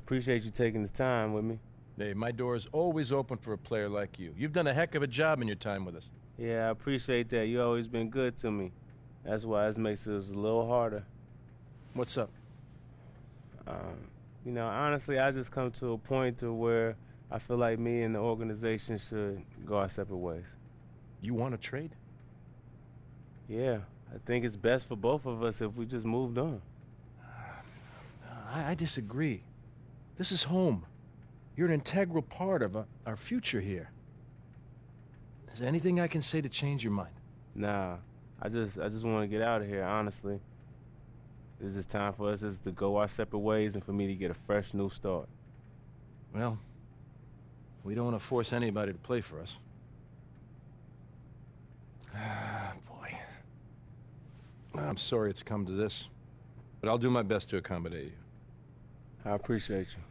appreciate you taking this time with me. Hey, my door is always open for a player like you. You've done a heck of a job in your time with us. Yeah, I appreciate that. You always been good to me. That's why this makes this a little harder. What's up? Honestly, I just come to a point to where I feel like me and the organization should go our separate ways. You want to trade? Yeah, I think it's best for both of us if we just moved on. I disagree. This is home. You're an integral part of our future here. Is there anything I can say to change your mind? Nah, I just want to get out of here, honestly. It's just time for us just to go our separate ways and for me to get a fresh new start. Well, we don't want to force anybody to play for us. Boy. I'm sorry it's come to this, but I'll do my best to accommodate you. I appreciate you.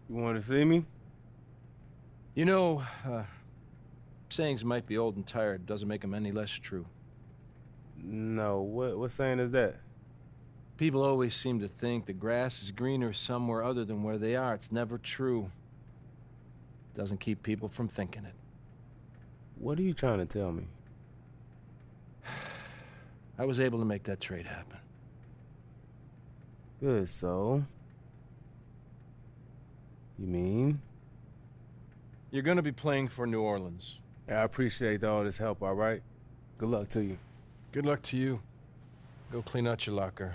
You want to see me? You know, sayings might be old and tired, doesn't make them any less true. No, what saying is that? People always seem to think the grass is greener somewhere other than where they are. It's never true. Doesn't keep people from thinking it. What are you trying to tell me? I was able to make that trade happen. Good, so? You mean? You're gonna be playing for New Orleans. Yeah, I appreciate all this help, all right? Good luck to you. Good luck to you. Go clean out your locker.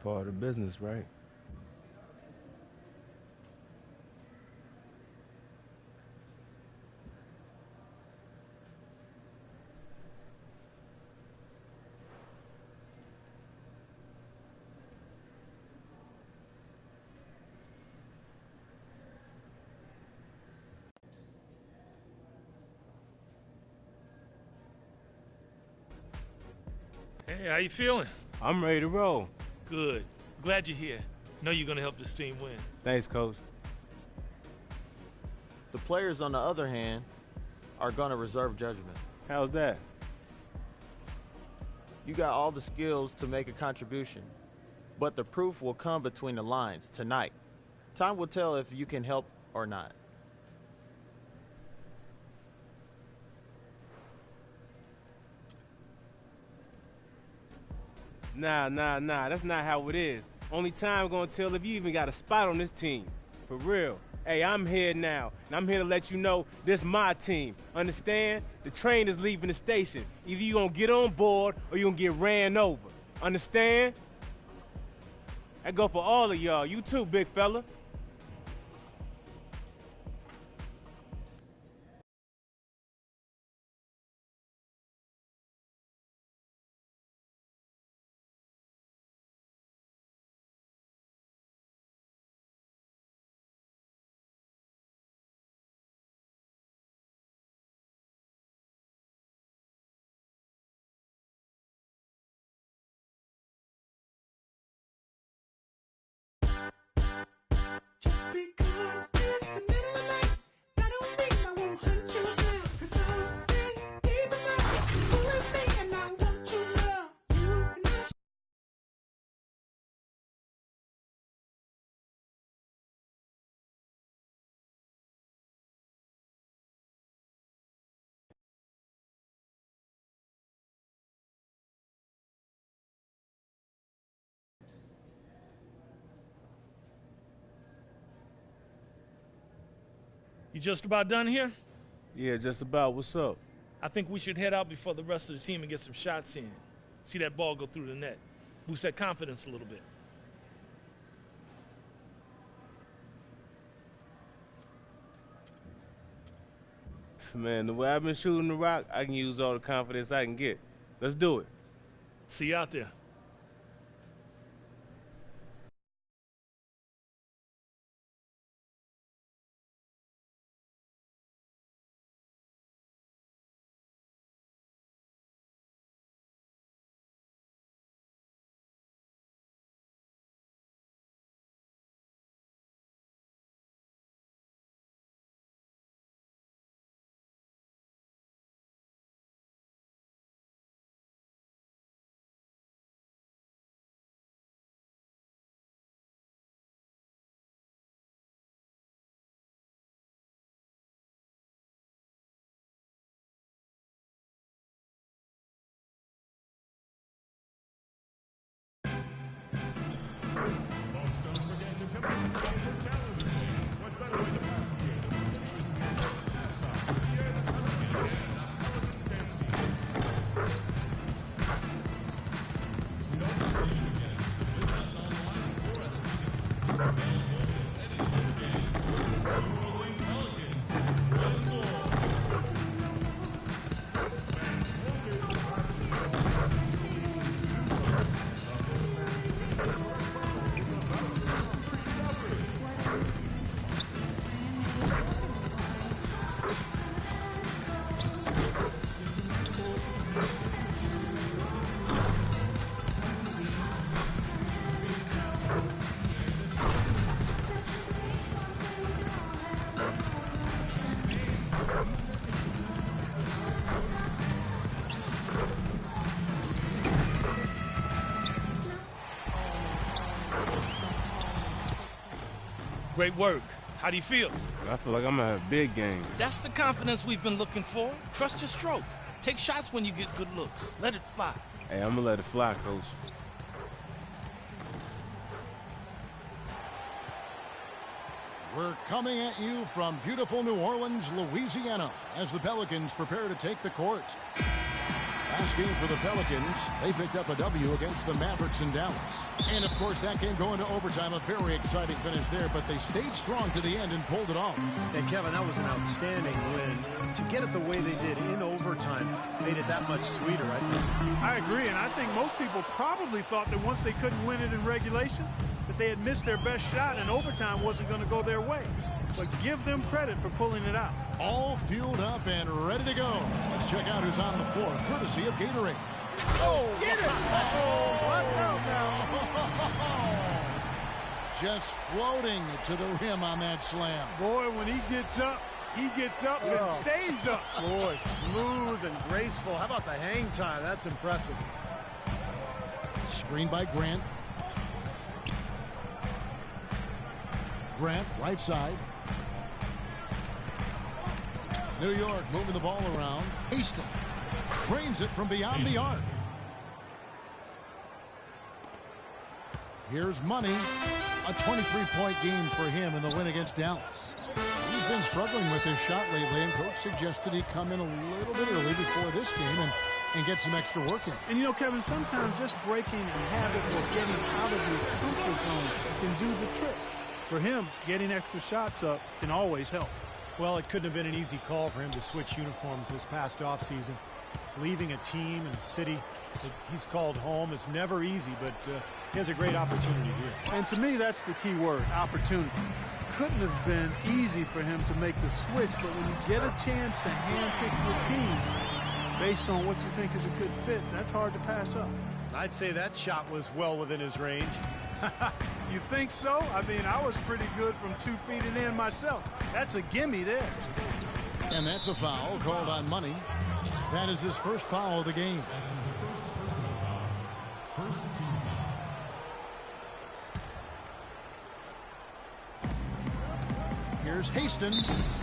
Part of the business, right? Hey, how you feeling? I'm ready to roll. Good. Glad you're here. Know you're gonna help this team win. Thanks, Coach. The players, on the other hand, are gonna reserve judgment. How's that? You got all the skills to make a contribution, but the proof will come between the lines tonight. Time will tell if you can help or not. Nah, that's not how it is. Only time gonna tell if you even got a spot on this team. For real. Hey, I'm here now, and I'm here to let you know this my team. Understand? The train is leaving the station. Either you gonna get on board or you gonna get ran over. Understand? That go for all of y'all. You too, big fella. Because it's the middle of the night, that don't mean I won't hunt you down. 'Cause something deep inside is pulling me, and I want you now. You and I. You just about done here? Yeah, just about. What's up? I think we should head out before the rest of the team and get some shots in. See that ball go through the net. Boost that confidence a little bit. Man, the way I've been shooting the rock, I can use all the confidence I can get. Let's do it. See you out there. Great work. How do you feel? I feel like I'm at a big game. That's the confidence we've been looking for. Trust your stroke. Take shots when you get good looks. Let it fly. Hey, I'm gonna let it fly, Coach. We're coming at you from beautiful New Orleans, Louisiana, as the Pelicans prepare to take the court. Last game for the Pelicans, they picked up a W against the Mavericks in Dallas. And, of course, that game going to overtime, a very exciting finish there, but they stayed strong to the end and pulled it off. And, Kevin, that was an outstanding win. To get it the way they did in overtime made it that much sweeter, I think. I agree, and I think most people probably thought that once they couldn't win it in regulation, that they had missed their best shot and overtime wasn't going to go their way. But give them credit for pulling it out. All fueled up and ready to go. Let's check out who's on the floor, courtesy of Gatorade. Oh, get it! Oh, watch out now. Just floating to the rim on that slam. Boy, when he gets up and stays up. Boy, smooth and graceful. How about the hang time? That's impressive. Screen by Grant. Grant, right side. New York moving the ball around. Easton trains it from beyond the arc. Here's Money. A 23-point game for him in the win against Dallas. He's been struggling with his shot lately, and coach suggested he come in a little bit early before this game and get some extra work in. And, you know, Kevin, sometimes just breaking a habit or getting out of your comfort zone can do the trick. For him, getting extra shots up can always help. Well, it couldn't have been an easy call for him to switch uniforms this past offseason. Leaving a team and a city that he's called home is never easy, but he has a great opportunity here. And to me, that's the key word, opportunity. Couldn't have been easy for him to make the switch, but when you get a chance to handpick your team based on what you think is a good fit, that's hard to pass up. I'd say that shot was well within his range. You think so? I mean, I was pretty good from 2 feet and in myself. That's a gimme there. And that's a foul called on Money. That is his first foul of the game. Here's Haston,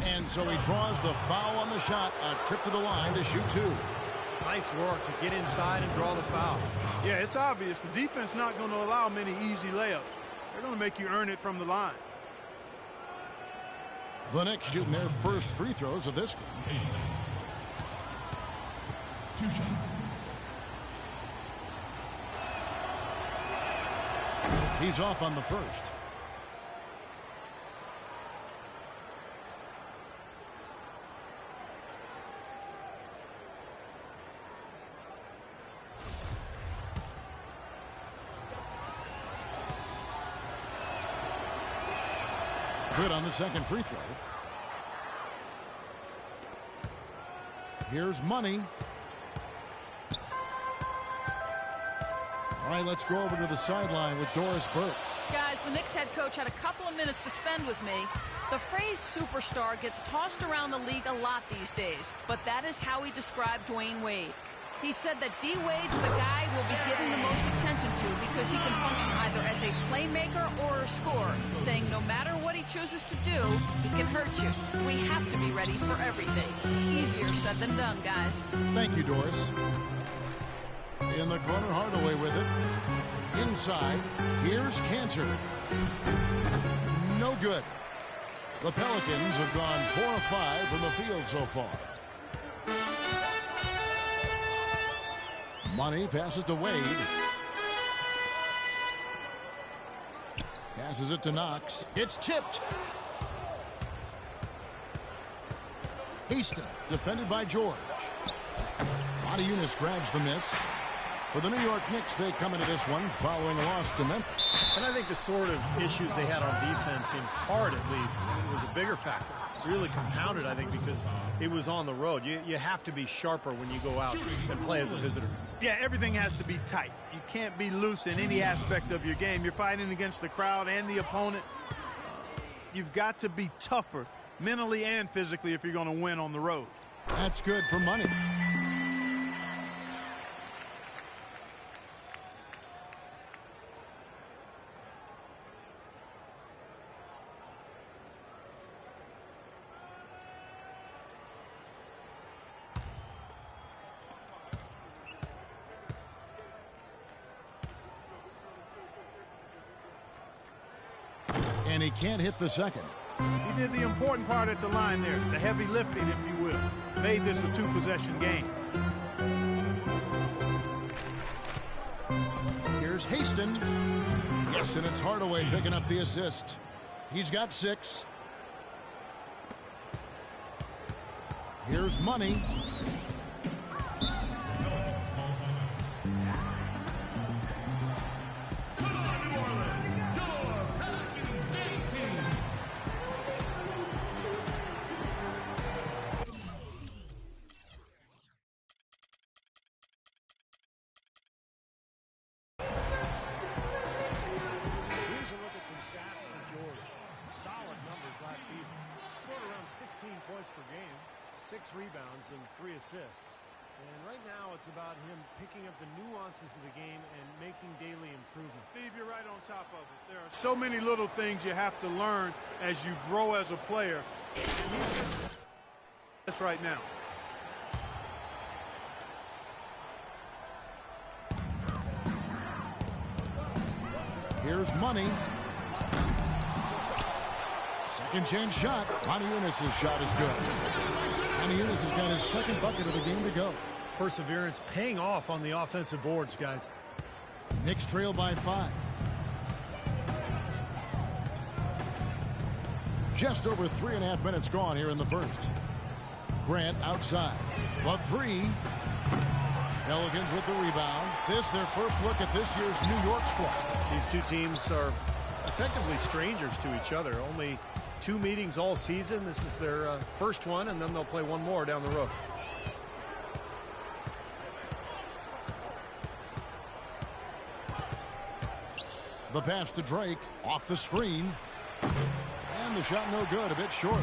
and so he draws the foul on the shot. A trip to the line to shoot 2. Nice work to get inside and draw the foul. Yeah, it's obvious. The defense not going to allow many easy layups. They're going to make you earn it from the line. The Knicks shooting their first free throws of this game. 2 shots. He's off on the first. Good on the second free throw. Here's Money. All right, let's go over to the sideline with Doris Burke. Guys, the Knicks head coach had a couple of minutes to spend with me. The phrase superstar gets tossed around the league a lot these days, but that is how he described Dwayne Wade. He said that D. Wade's the guy we'll be giving the most attention to because he can function either as a playmaker or a scorer, saying no matter what he chooses to do, he can hurt you. We have to be ready for everything. Easier said than done, guys. Thank you, Doris. In the corner, Hardaway with it. Inside, here's Cantor. No good. The Pelicans have gone 4 of 5 from the field so far. Money passes to Wade. Passes it to Knox. It's tipped. Haston, defended by George. Madiunas grabs the miss. For the New York Knicks, they come into this one following a loss to Memphis. And I think the sort of issues they had on defense, in part at least, was a bigger factor. Really compounded, I think, because it was on the road. You have to be sharper when you go out and play as a visitor. Yeah, everything has to be tight. You can't be loose in any aspect of your game. You're fighting against the crowd and the opponent. You've got to be tougher mentally and physically if you're going to win on the road. That's good for Money. And he can't hit the second. He did the important part at the line there, the heavy lifting, if you will. Made this a 2-possession game. Here's Haston. Yes, and it's Hardaway picking up the assist. He's got 6. Here's Money. Season. Scored around 16 points per game, 6 rebounds and 3 assists. And right now it's about him picking up the nuances of the game and making daily improvements. Steve, you're right on top of it. There are so many little things you have to learn as you grow as a player. That's right now. Here's Money. Second chance shot. Madiunas' shot is good. Madiunas has got his second bucket of the game to go. Perseverance paying off on the offensive boards, guys. Knicks trail by 5. Just over 3.5 minutes gone here in the first. Grant outside. The 3. Pelicans with the rebound. This their first look at this year's New York squad. These two teams are effectively strangers to each other. Only 2 meetings all season. This is their first one, and then they'll play one more down the road. The pass to Drake, off the screen. And the shot no good, a bit short.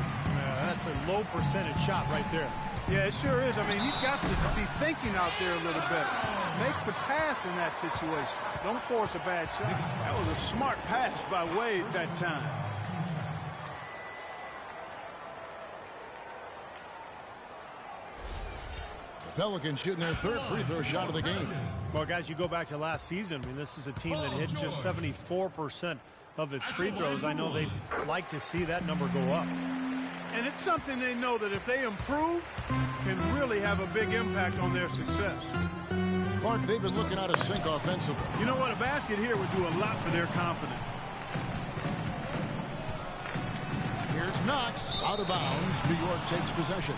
That's a low percentage shot right there. Yeah, it sure is. I mean, he's got to be thinking out there a little better. Make the pass in that situation. Don't force a bad shot. That was a smart pass by Wade that time. The Pelicans shooting their third free throw shot of the game. Well, guys, you go back to last season. I mean, this is a team that hit just 74% of its free throws. I know they'd like to see that number go up. And it's something they know that if they improve, can really have a big impact on their success. Clark, they've been looking out of sync offensively. You know what? A basket here would do a lot for their confidence. Here's Knox, out of bounds. New York takes possession.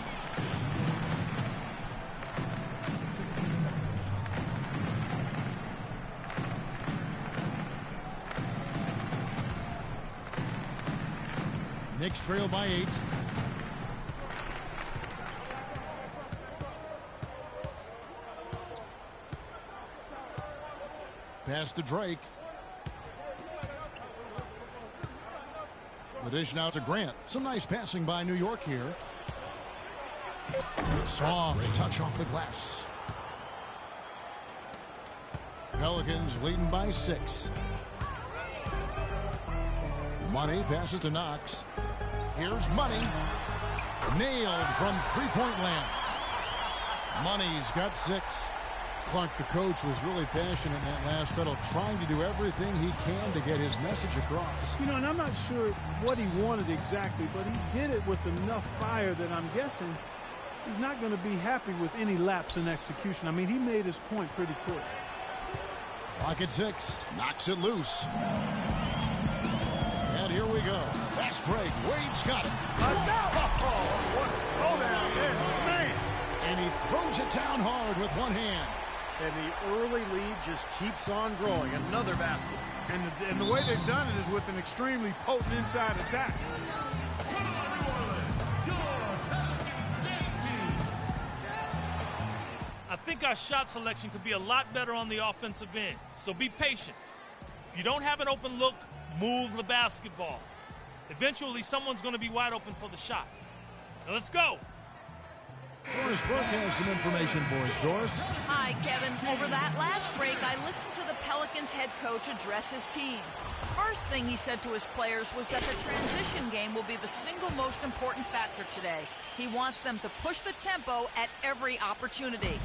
Knicks trail by 8. Pass to Drake. The dish now to Grant. Some nice passing by New York here. Soft touch off the glass. Pelicans leading by 6. Money passes to Knox. Here's Money. Nailed from three-point land. Money's got 6. Clark, the coach, was really passionate in that last huddle, trying to do everything he can to get his message across. You know, and I'm not sure what he wanted exactly, but he did it with enough fire that I'm guessing he's not going to be happy with any lapse in execution. I mean, he made his point pretty quick. Clock at 6. Knocks it loose. And here we go. Fast break. Wade's got it. Oh, down there, man. And he throws it down hard with one hand. And the early lead just keeps on growing. Another basket. And the way they've done it is with an extremely potent inside attack. I think our shot selection could be a lot better on the offensive end, so be patient. If you don't have an open look, move the basketball. Eventually, someone's going to be wide open for the shot. Now let's go. Doris Burke has some information for us. Doris? Hi, Kevin. Over that last break, I listened to the Pelicans head coach address his team. First thing he said to his players was that the transition game will be the single most important factor today. He wants them to push the tempo at every opportunity.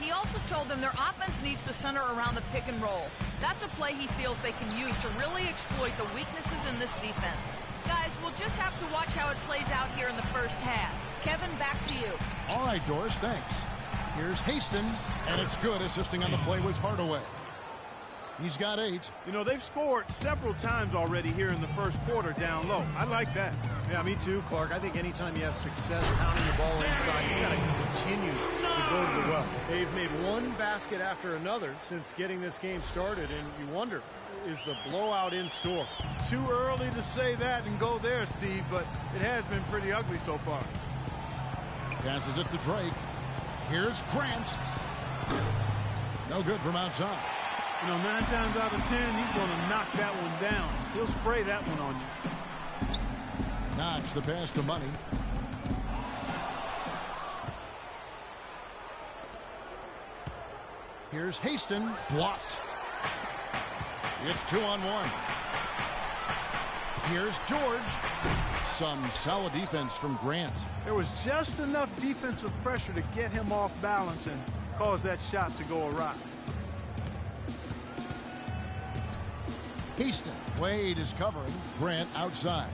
He also told them their offense needs to center around the pick and roll. That's a play he feels they can use to really exploit the weaknesses in this defense. Guys, we'll just have to watch how it plays out here in the first half. Kevin, back to you. All right, Doris, thanks. Here's Haston, and it's good, assisting on the play with Hardaway. He's got 8. You know, they've scored several times already here in the first quarter down low. I like that. Yeah, me too, Clark. I think anytime you have success pounding the ball inside, you got to continue to go to the well. They've made one basket after another since getting this game started, and you wonder, is the blowout in store? Too early to say that and go there, Steve, but it has been pretty ugly so far. Passes it to Drake. Here's Grant. No good from outside. You know, 9 times out of 10, he's going to knock that one down. He'll spray that one on you. Knox the pass to Money. Here's Haston. Blocked. It's 2-on-1. Here's George. Some solid defense from Grant. There was just enough defensive pressure to get him off balance and cause that shot to go awry. Haston. Wade is covering. Grant outside.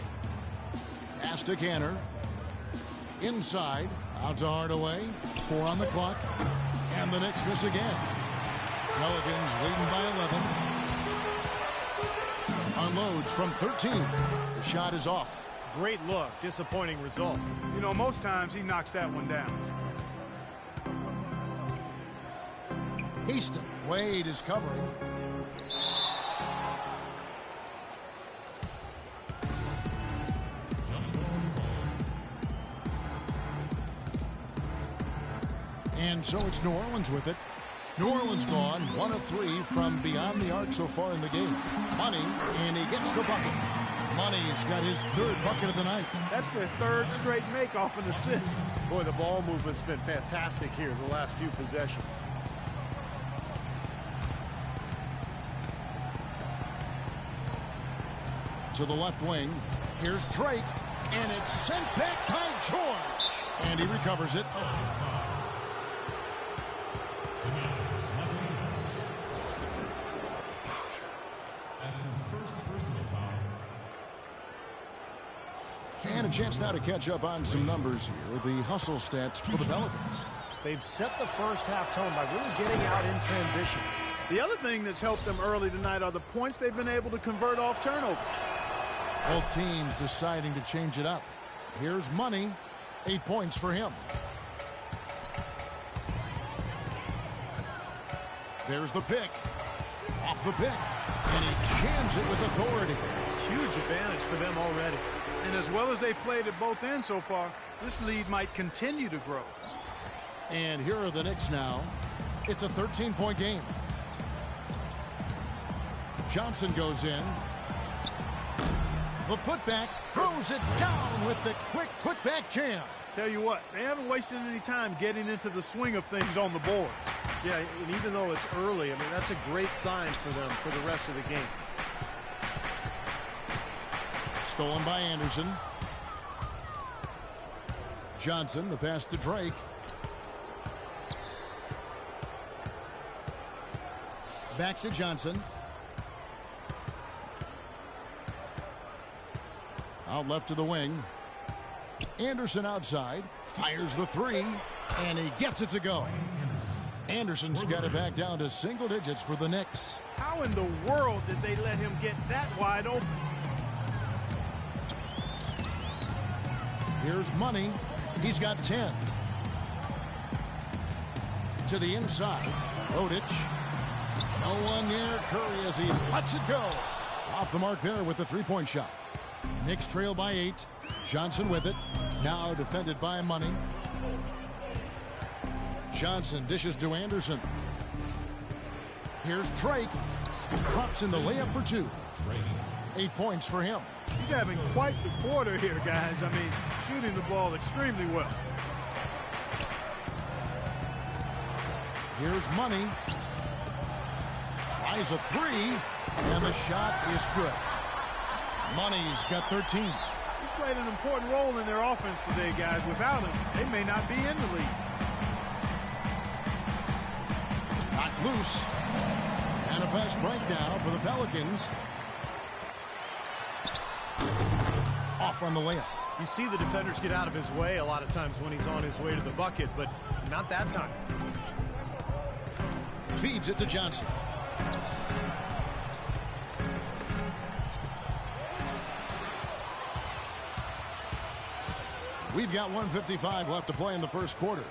Pass to Canner. Inside. Out to Hardaway. 4 on the clock. And the Knicks miss again. Pelicans leading by 11. Unloads from 13. The shot is off. Great look. Disappointing result. You know, most times he knocks that one down. Haston. Wade is covering. And so it's New Orleans with it. New Orleans gone 1 of 3 from beyond the arc so far in the game. Money, and he gets the bucket. Money's got his 3rd bucket of the night. That's their 3rd straight make off an assist. Boy, the ball movement's been fantastic here the last few possessions. To the left wing. Here's Drake, and it's sent back by George. And he recovers it. And a chance now to catch up on some numbers here. The hustle stats for the Pelicans. They've set the first half tone by really getting out in transition. The other thing that's helped them early tonight are the points they've been able to convert off turnover. Both teams deciding to change it up. Here's Money. 8 points for him. There's the pick. Off the pick. And he jams it with authority. Huge advantage for them already. And as well as they've played at both ends so far, this lead might continue to grow. And here are the Knicks now. It's a 13-point game. Johnson goes in. The putback throws it down with the quick putback jam. Tell you what, they haven't wasted any time getting into the swing of things on the board. Yeah, and even though it's early, I mean, that's a great sign for them for the rest of the game. Stolen by Anderson. Johnson, the pass to Drake. Back to Johnson. Out left to the wing. Anderson outside. Fires the 3. And he gets it to go. Anderson's got it back down to single digits for the Knicks. How in the world did they let him get that wide open? Here's Money. He's got 10. To the inside. Rodic. No one near Curry as he lets it go. Off the mark there with the 3-point shot. Knicks trail by 8. Johnson with it. Now defended by Money. Johnson dishes to Anderson. Here's Drake. Drops in the layup for 2. 8 points for him. He's having quite the quarter here, guys. I mean, shooting the ball extremely well. Here's Money. Tries a 3. And the shot is good. Money's got 13. He's played an important role in their offense today, guys. Without him, they may not be in the league. Knocked loose. And a fast break now for the Pelicans. Off on the layup. You see the defenders get out of his way a lot of times when he's on his way to the bucket, but not that time. Feeds it to Johnson. We've got 1:55 left to play in the first quarter.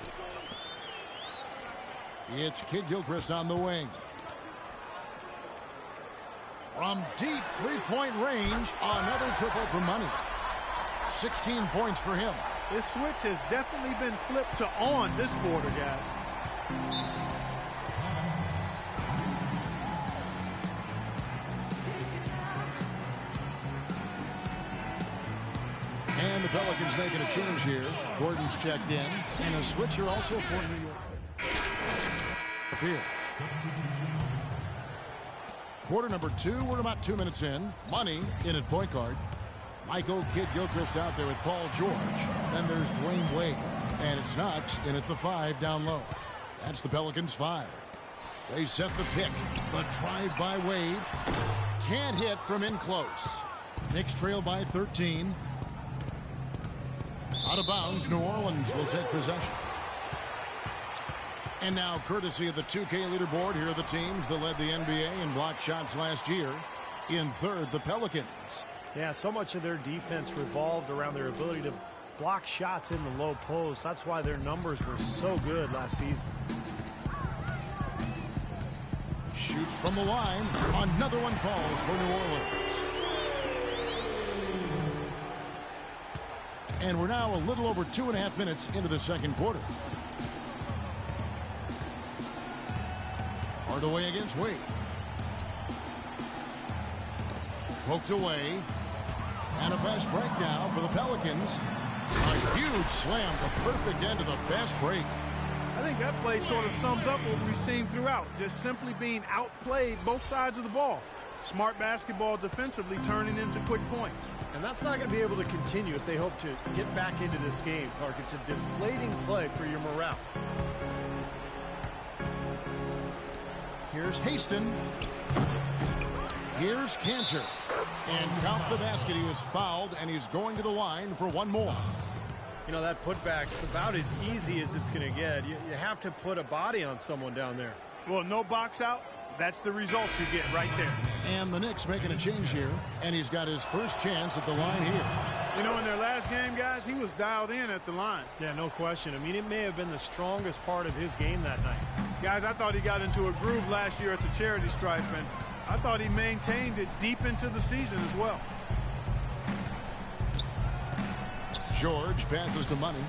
It's Kid Gilchrist on the wing. From deep 3-point range, another triple for Money. 16 points for him. This switch has definitely been flipped to on this quarter, guys. And the Pelicans making a change here. Gordon's checked in. And a switcher also for New York. Here. Quarter number 2. We're about 2 minutes in. Money in at point guard. Michael Kid Gilchrist out there with Paul George. Then there's Dwayne Wade. And it's Knox in at the 5 down low. That's the Pelicans 5. They set the pick. The drive by Wade. Can't hit from in close. Knicks trail by 13. Out of bounds, New Orleans will take possession. And now, courtesy of the 2K leaderboard, here are the teams that led the NBA in blocked shots last year. In third, the Pelicans. Yeah, so much of their defense revolved around their ability to block shots in the low post. That's why their numbers were so good last season. Shoots from the line. Another one falls for New Orleans. And we're now a little over 2.5 minutes into the second quarter. Hardaway against Wade. Poked away. And a fast break now for the Pelicans. A huge slam, the perfect end of the fast break. I think that play sort of sums up what we've seen throughout. Just simply being outplayed both sides of the ball. Smart basketball defensively turning into quick points. And that's not going to be able to continue if they hope to get back into this game, Clark. It's a deflating play for your morale. Here's Haston. Here's Cantor. And count the basket. He was fouled, and he's going to the line for one more. You know, that putback's about as easy as it's going to get. You have to put a body on someone down there. Well, no box out. That's the result you get right there. And the Knicks making a change here, and he's got his first chance at the line here. You know, in their last game, guys, he was dialed in at the line. Yeah, no question. I mean, it may have been the strongest part of his game that night. Guys, I thought he got into a groove last year at the charity stripe, and I thought he maintained it deep into the season as well. George passes to Money.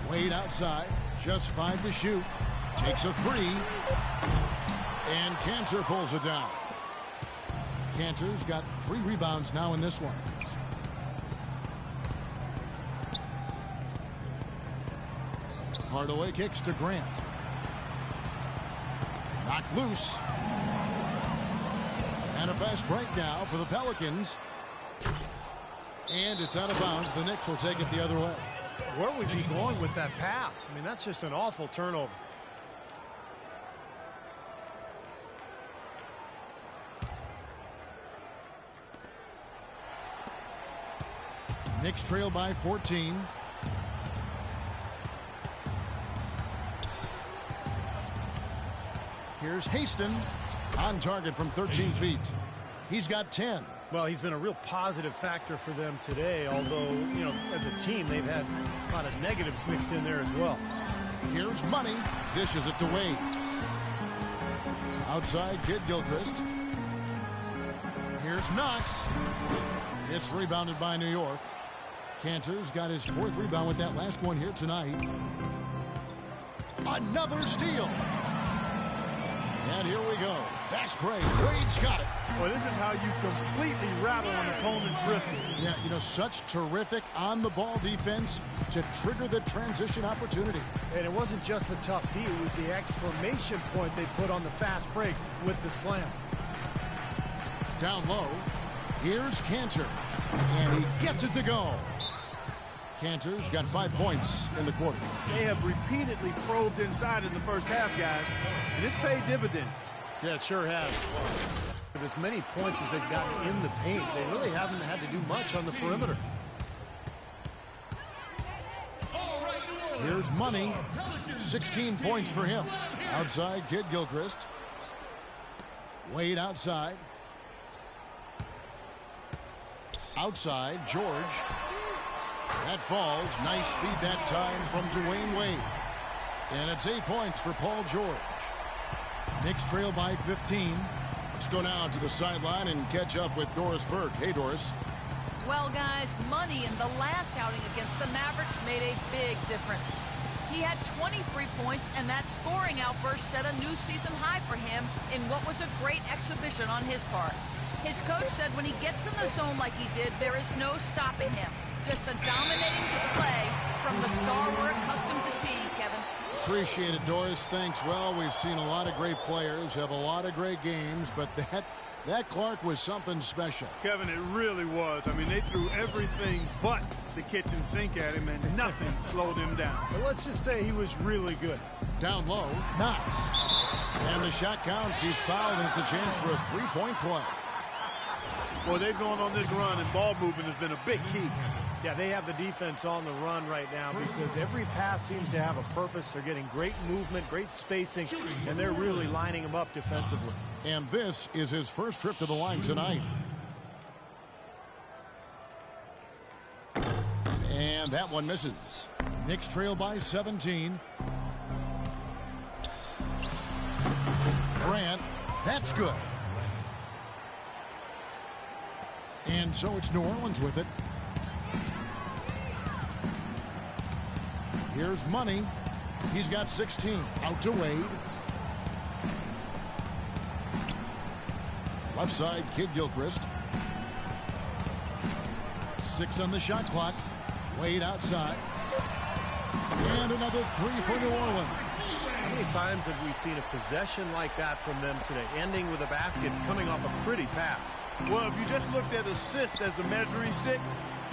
Wade outside. Just 5 to shoot. Takes a 3. And Cantor pulls it down. Cantor's got 3 rebounds now in this one. Hardaway kicks to Grant. Knocked loose. And a fast break now for the Pelicans. And it's out of bounds. The Knicks will take it the other way. Where was he going with that pass? I mean, that's just an awful turnover. Knicks trail by 14. Here's Haston on target from 13 feet. He's got 10. Well, he's been a real positive factor for them today, although, you know, as a team, they've had a lot of negatives mixed in there as well. Here's Money. Dishes it to Wade. Outside, Kid Gilchrist. Here's Knox. It's rebounded by New York. Cantor's got his 4th rebound with that last one here tonight. Another steal. And here we go. Fast break. Wade's got it. Well, this is how you completely rattle an opponent's rhythm. Yeah, you know, such terrific on-the-ball defense to trigger the transition opportunity. And it wasn't just the tough D. It was the exclamation point they put on the fast break with the slam. Down low. Here's Cantor. And he gets it to go. Cantor's got 5 points in the quarter. They have repeatedly probed inside in the first half, guys, and it's paid dividends. Yeah, it sure has. With as many points as they've gotten in the paint, they really haven't had to do much on the perimeter. Here's Money. 16 points for him. Outside, Kid Gilchrist. Wade outside. Outside, George. That falls. Nice feed that time from Dwayne Wade. And it's 8 points for Paul George. Knicks trail by 15. Let's go now to the sideline and catch up with Doris Burke. Hey, Doris. Well, guys, Money in the last outing against the Mavericks made a big difference. He had 23 points, and that scoring outburst set a new season high for him in what was a great exhibition on his part. His coach said when he gets in the zone like he did, there is no stopping him. Just a dominating display from the star we're accustomed to seeing, Kevin. Appreciate it, Doris. Thanks. Well, we've seen a lot of great players have a lot of great games, but that Clark was something special. Kevin, it really was. I mean, they threw everything but the kitchen sink at him, and nothing slowed him down. But let's just say he was really good. Down low, Knox. And the shot counts. He's fouled, and it's a chance for a three-point play. Well, they've gone on this run, and ball movement has been a big key. Yeah, they have the defense on the run right now because every pass seems to have a purpose. They're getting great movement, great spacing, and they're really lining them up defensively. And this is his first trip to the line tonight. And that one misses. Knicks trail by 17. Grant, that's good. And so it's New Orleans with it. Here's Money. He's got 16. Out to Wade. Left side, Kid Gilchrist. 6 on the shot clock. Wade outside. And another 3 for New Orleans. How many times have we seen a possession like that from them today, ending with a basket coming off a pretty pass? Well, if you just looked at assists as the measuring stick,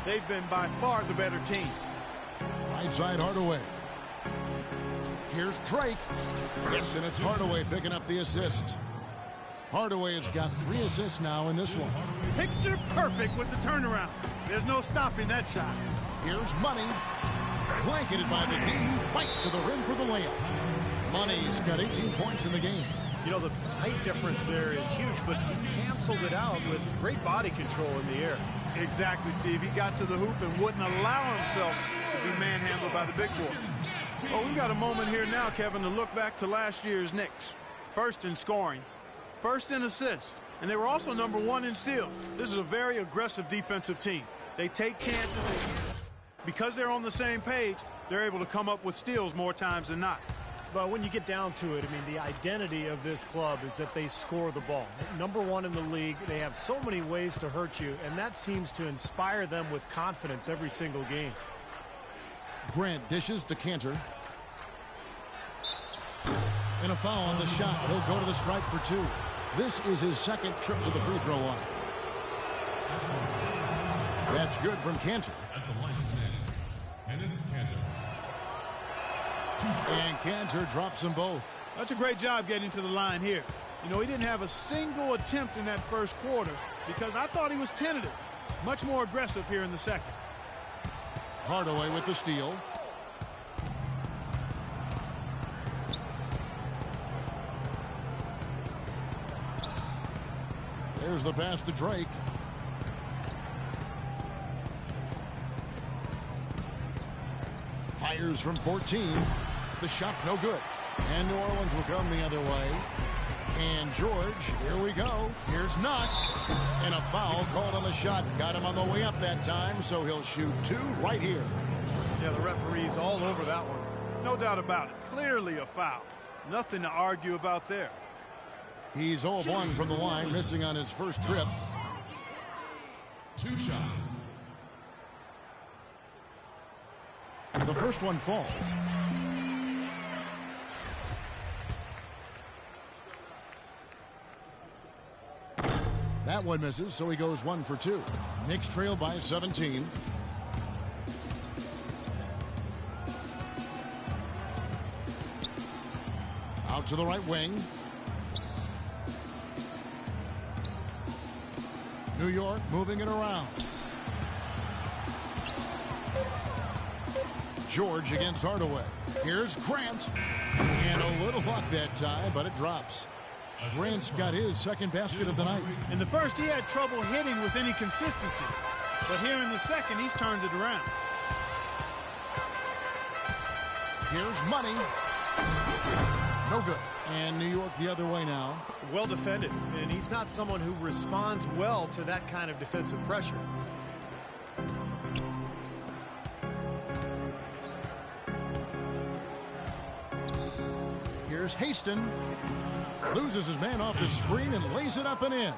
they've been by far the better team. Right side, Hardaway. Here's Drake. Yes, and it's Hardaway picking up the assist. Hardaway has got 3 assists now in this one. Picture perfect with the turnaround. There's no stopping that shot. Here's Money. Blanketed by the D. He fights to the rim for the layup. Money's got 18 points in the game. You know, the height difference there is huge, but he canceled it out with great body control in the air. Exactly, Steve. He got to the hoop and wouldn't allow himself to be manhandled by the big boy. Oh, we got a moment here now, Kevin, to look back to last year's Knicks. First in scoring, first in assists, and they were also number 1 in steals. This is a very aggressive defensive team. They take chances. Because they're on the same page, they're able to come up with steals more times than not. But when you get down to it, I mean, the identity of this club is that they score the ball. Number 1 in the league, they have so many ways to hurt you, and that seems to inspire them with confidence every single game. Grant dishes to Cantor. And a foul on the shot. He'll go to the stripe for 2. This is his second trip to the free throw line. That's good from Cantor. At the line of next, Enes Kanter. And Cantor drops them both. That's a great job getting to the line here. You know, he didn't have a single attempt in that first quarter because I thought he was tentative. Much more aggressive here in the second. Hardaway with the steal. There's the pass to Drake. Fires from 14. The shot no good. And New Orleans will come the other way. And George, here we go. Here's Knox. And a foul called on the shot. Got him on the way up that time, so he'll shoot 2 right here. Yeah, the referee's all over that one. No doubt about it. Clearly a foul. Nothing to argue about there. He's 0-1 from the line, missing on his first trip. 2 shots. The first one falls. That one misses, so he goes 1 for 2. Knicks trail by 17. Out to the right wing. New York moving it around. George against Hardaway. Here's Grant. And a little luck that time, but it drops. Grant's got his second basket of the night. In the first, he had trouble hitting with any consistency. But here in the second, he's turned it around. Here's Money. No good. And New York the other way now. Well defended, and he's not someone who responds well to that kind of defensive pressure. Here's Haston. Loses his man off the screen and lays it up and in.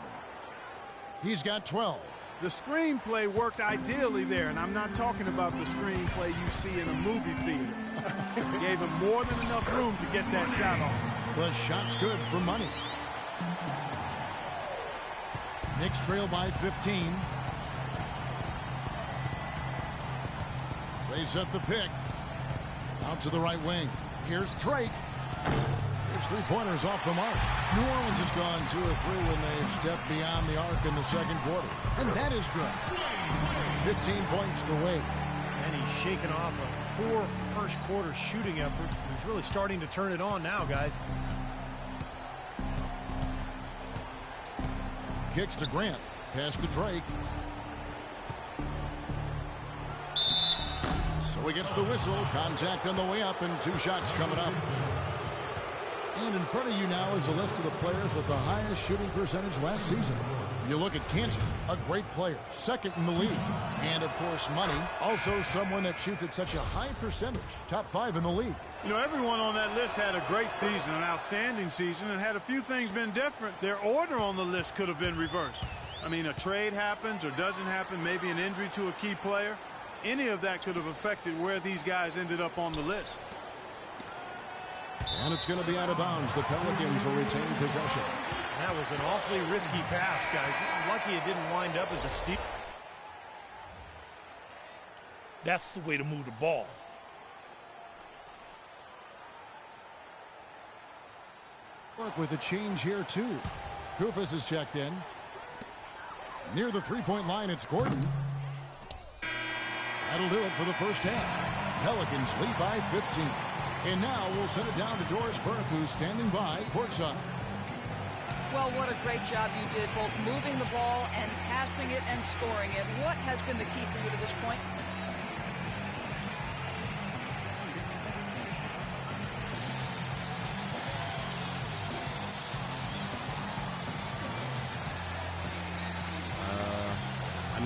He's got 12. The screenplay worked ideally there, and I'm not talking about the screenplay you see in a movie theater. Gave him more than enough room to get that shot off. The shot's good for Money. Knicks trail by 15. They set the pick. Out to the right wing. Here's Drake. His 3-pointers off the mark. New Orleans has gone 2 of 3 when they've stepped beyond the arc in the second quarter. And that is good. 15 points for Wade. And he's shaking off a poor first quarter shooting effort. He's really starting to turn it on now, guys. Kicks to Grant. Pass to Drake. So he gets the whistle. Contact on the way up and 2 shots coming up. And in front of you now is a list of the players with the highest shooting percentage last season. You look at Cantor, a great player, second in the league. And, of course, Money, also someone that shoots at such a high percentage, top 5 in the league. You know, everyone on that list had a great season, an outstanding season, and had a few things been different, their order on the list could have been reversed. I mean, a trade happens or doesn't happen, maybe an injury to a key player. Any of that could have affected where these guys ended up on the list. And it's going to be out of bounds. The Pelicans will retain possession. That was an awfully risky pass, guys. Lucky it didn't wind up as a steal. That's the way to move the ball. Work with a change here, too. Kufis is checked in. Near the three-point line, it's Gordon. That'll do it for the first half. Pelicans lead by 15. And now we'll send it down to Doris Burke, who's standing by courtside. Well, what a great job you did, both moving the ball and passing it and scoring it. What has been the key for you to this point?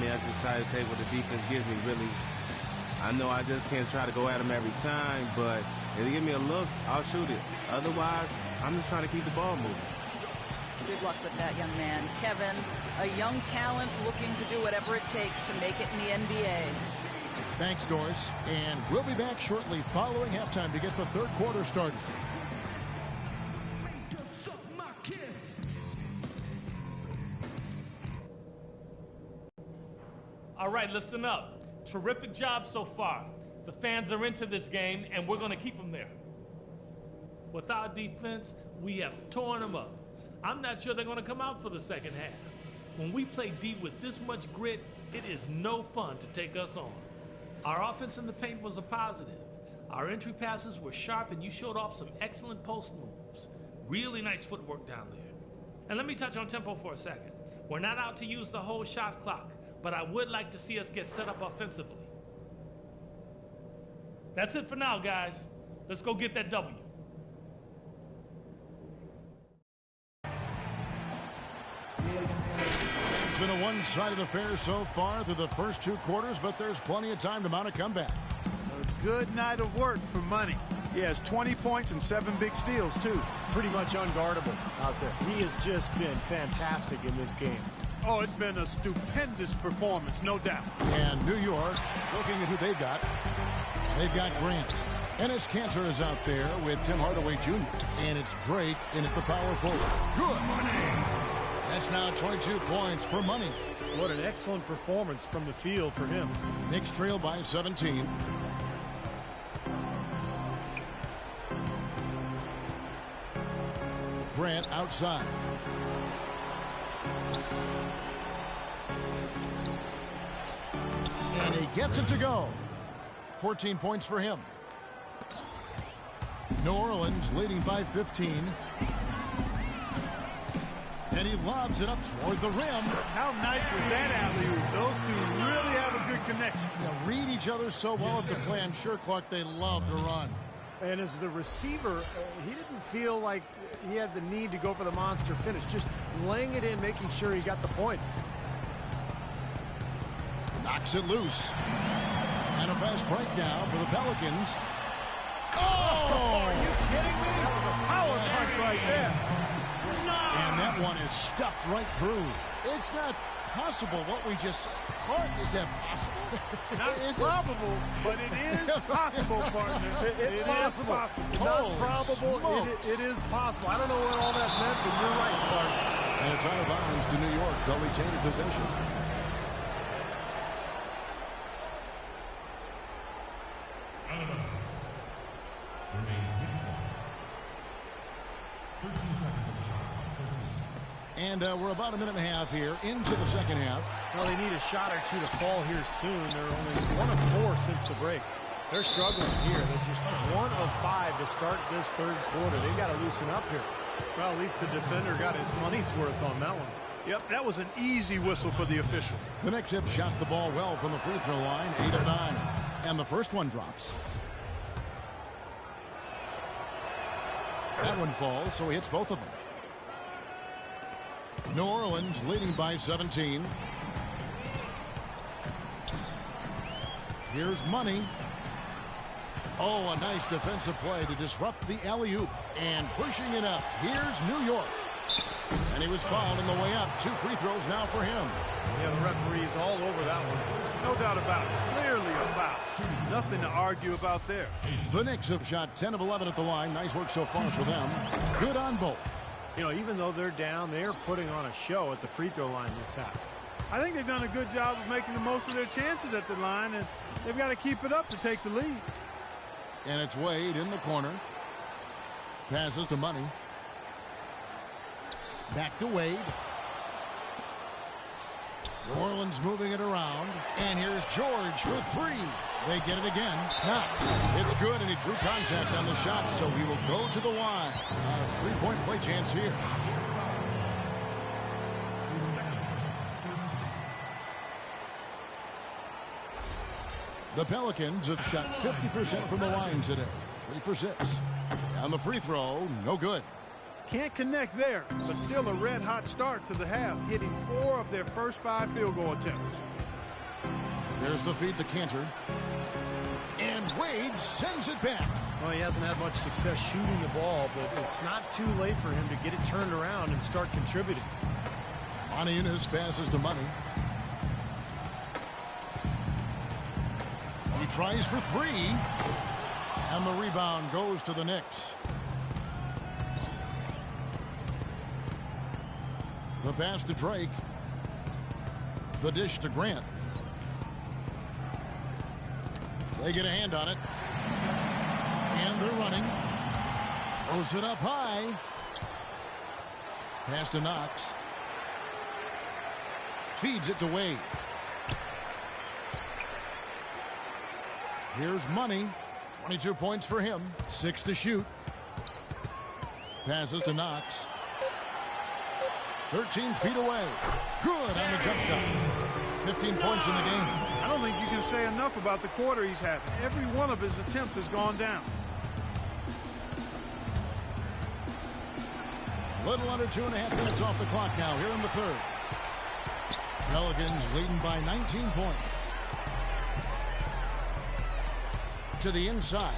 I just try to take what the defense gives me, really. I know I just can't try to go at them every time, but if they give me a look, I'll shoot it. Otherwise, I'm just trying to keep the ball moving. Good luck with that, young man. Kevin, a young talent looking to do whatever it takes to make it in the NBA. Thanks, Doris. And we'll be back shortly following halftime to get the third quarter started. All right, listen up. Terrific job so far. The fans are into this game, and we're going to keep them there. With our defense, we have torn them up. I'm not sure they're going to come out for the second half. When we play deep with this much grit, it is no fun to take us on. Our offense in the paint was a positive. Our entry passes were sharp, and you showed off some excellent post moves. Really nice footwork down there. And let me touch on tempo for a second. We're not out to use the whole shot clock, but I would like to see us get set up offensively. That's it for now, guys. Let's go get that W. It's been a one-sided affair so far through the first two quarters, but there's plenty of time to mount a comeback. A good night of work for Money. He has 20 points and 7 big steals, too. Pretty much unguardable out there. He has just been fantastic in this game. Oh, it's been a stupendous performance, no doubt. And New York, looking at who they've got Grant. Enes Kanter is out there with Tim Hardaway Jr. And it's Drake in at the power forward. Good morning. That's now 22 points for Money. What an excellent performance from the field for him. Knicks trail by 17. Grant outside. And he gets it to go. 14 points for him. New Orleans leading by 15. And he lobs it up toward the rim. How nice was that alley-oop? Those two really have a good connection. They read each other so well at the play. I'm sure, Clark, they love to run. And as the receiver, he didn't feel like he had the need to go for the monster finish. Just laying it in, making sure he got the points. Knocks it loose. And a fast break now for the Pelicans. Oh! Are you kidding me? That was a power punch right there. And that one is stuffed right through. It's not possible what we just said. Clark, is that possible? Not probable, but it is possible, partner. It's possible. Not probable. It is possible. I don't know what all that meant, but you're right, Clark. And it's out of bounds to New York. They'll retain possession. Out of bounds. Remains mixed ball. 13 seconds on the shot. 13. And we're about a minute and a half here into the second half. Well, they need a shot or two to fall here soon. They're only 1 of 4 since the break. They're struggling here. They're just 1 of 5 to start this third quarter. They've got to loosen up here. Well, at least the defender got his money's worth on that one. Yep, that was an easy whistle for the official. The Knicks have shot the ball well from the free throw line, 8 of 9. And the first one drops. That one falls, so he hits both of them. New Orleans leading by 17. Here's Money. Oh, a nice defensive play to disrupt the alley-oop. And pushing it up. Here's New York. And he was fouled on the way up. 2 free throws now for him. Yeah, the referee's all over that one. No doubt about it. Clearly a foul. Nothing to argue about there. The Knicks have shot 10 of 11 at the line. Nice work so far for them. Good on both. You know, even though they're down, they're putting on a show at the free throw line this half. I think they've done a good job of making the most of their chances at the line, and they've got to keep it up to take the lead. And it's Wade in the corner. Passes to Money. Back to Wade. New Orleans moving it around. And here's George for 3. They get it again. Knox. It's good, and he drew contact on the shot, so he will go to the line. A 3-point play chance here. The Pelicans have shot 50% from the line today. 3 for 6. On the free throw, no good. Can't connect there, but still a red-hot start to the half, hitting 4 of their first 5 field goal attempts. There's the feed to Cantor. And Wade sends it back. Well, he hasn't had much success shooting the ball, but it's not too late for him to get it turned around and start contributing. Moneyunas passes to Money. He tries for 3. And the rebound goes to the Knicks. The pass to Drake. The dish to Grant. They get a hand on it. And they're running. Throws it up high. Pass to Knox. Feeds it to Wade. Here's Money. 22 points for him. 6 to shoot. Passes to Knox. 13 feet away. Good on the jump shot. 15 points in the game. I don't think you can say enough about the quarter he's having. Every one of his attempts has gone down. A little under 2.5 minutes off the clock now here in the third. Pelicans leading by 19 points. To the inside.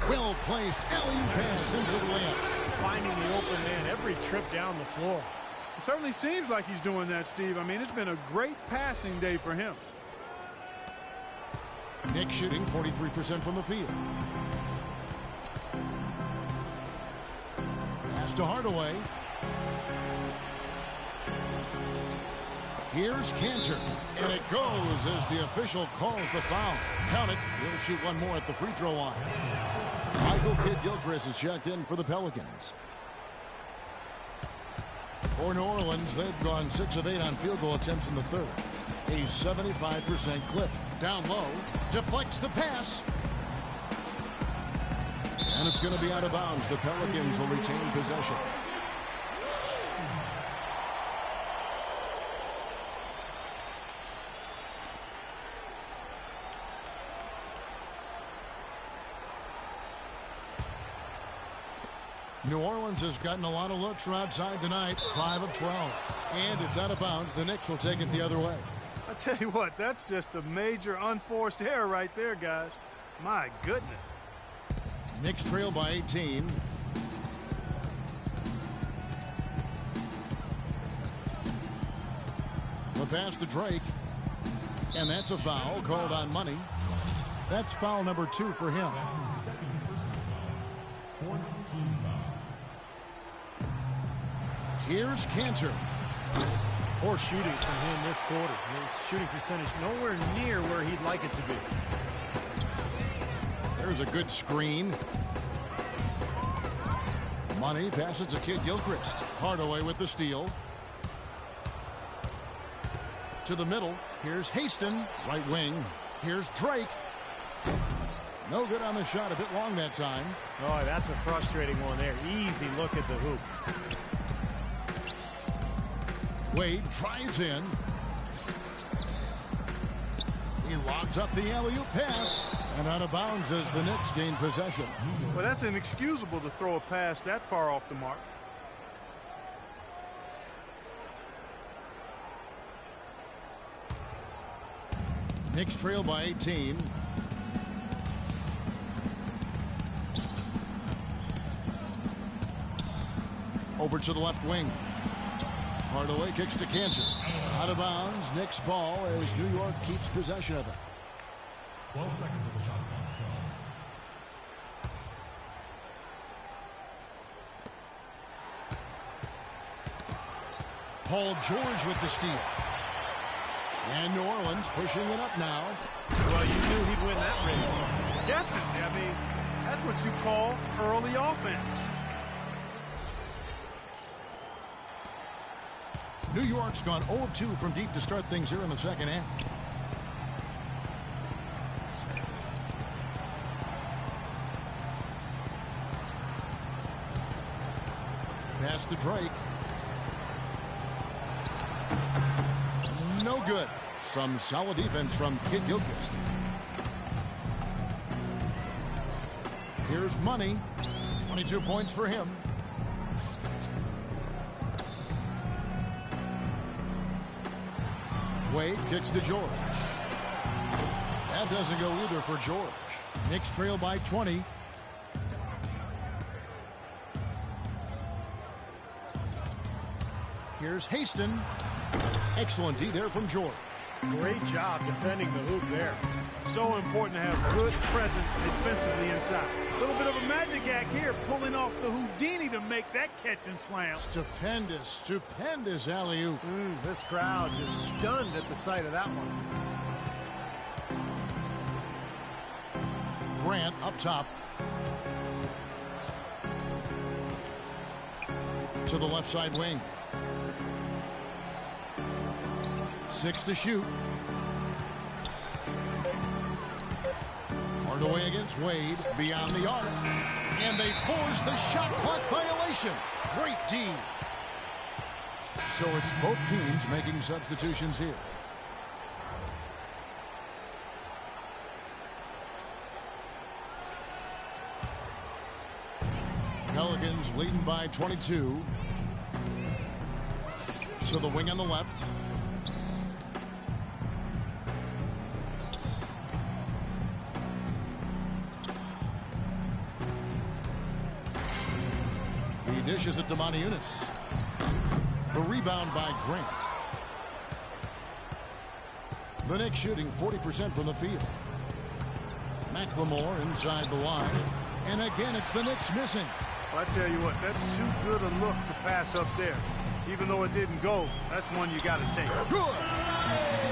Well-placed alley-oop pass into the layup. Finding the open man every trip down the floor. It certainly seems like he's doing that, Steve. I mean, it's been a great passing day for him. Nick shooting 43% from the field. Pass to Hardaway. Here's Cantor. And it goes as the official calls the foul. Count it. He'll shoot one more at the free throw line. Michael Kidd-Gilchrist is checked in for the Pelicans. For New Orleans, they've gone 6 of 8 on field goal attempts in the third. A 75% clip. Down low. Deflects the pass. And it's going to be out of bounds. The Pelicans will retain possession. New Orleans has gotten a lot of looks from outside tonight. 5 of 12. And it's out of bounds. The Knicks will take it the other way. I tell you what, that's just a major unforced error right there, guys. My goodness. Knicks trail by 18. The pass to Drake. And that's a foul called on Money. That's foul number 2 for him. That's his second personal foul. 4th team foul. Here's Cantor. Poor shooting from him this quarter. His shooting percentage nowhere near where he'd like it to be. There's a good screen. Money passes to Kidd-Gilchrist. Hardaway with the steal. To the middle. Here's Haston. Right wing. Here's Drake. No good on the shot. A bit long that time. Oh, that's a frustrating one there. Easy look at the hoop. Wade drives in. He lobs up the alley-oop pass, and out of bounds as the Knicks gain possession. Well, that's inexcusable to throw a pass that far off the mark. Knicks trail by 18. Over to the left wing. Hardaway kicks to Cantor. Out of bounds. Knicks ball as New York keeps possession of it. 12 seconds of the shot clock. Paul George with the steal. And New Orleans pushing it up now. Well, you knew he'd win that race. Definitely. I mean, that's what you call early offense. New York's gone 0 of 2 from deep to start things here in the second half. Pass to Drake. No good. Some solid defense from Kid Gilchrist. Here's Money. 22 points for him. Wade kicks to George. That doesn't go either for George. Knicks trail by 20. Here's Haston. Excellent D there from George. Great job defending the hoop there. So important to have good presence defensively inside. A little bit of a magic act here, pulling off the Houdini to make that catch and slam. Stupendous alley-oop. This crowd just stunned at the sight of that one. Grant up top. To the left side wing. 6 to shoot. Hardaway against Wade. Beyond the arc. And they force the shot clock violation. Great D. So it's both teams making substitutions here. Pelicans leading by 22. So the wing on the left. He dishes it to Montiunas. The rebound by Grant. The Knicks shooting 40% from the field. McLemore inside the line. And again, it's the Knicks missing. Well, I tell you what, that's too good a look to pass up there. Even though it didn't go, that's one you got to take. Good.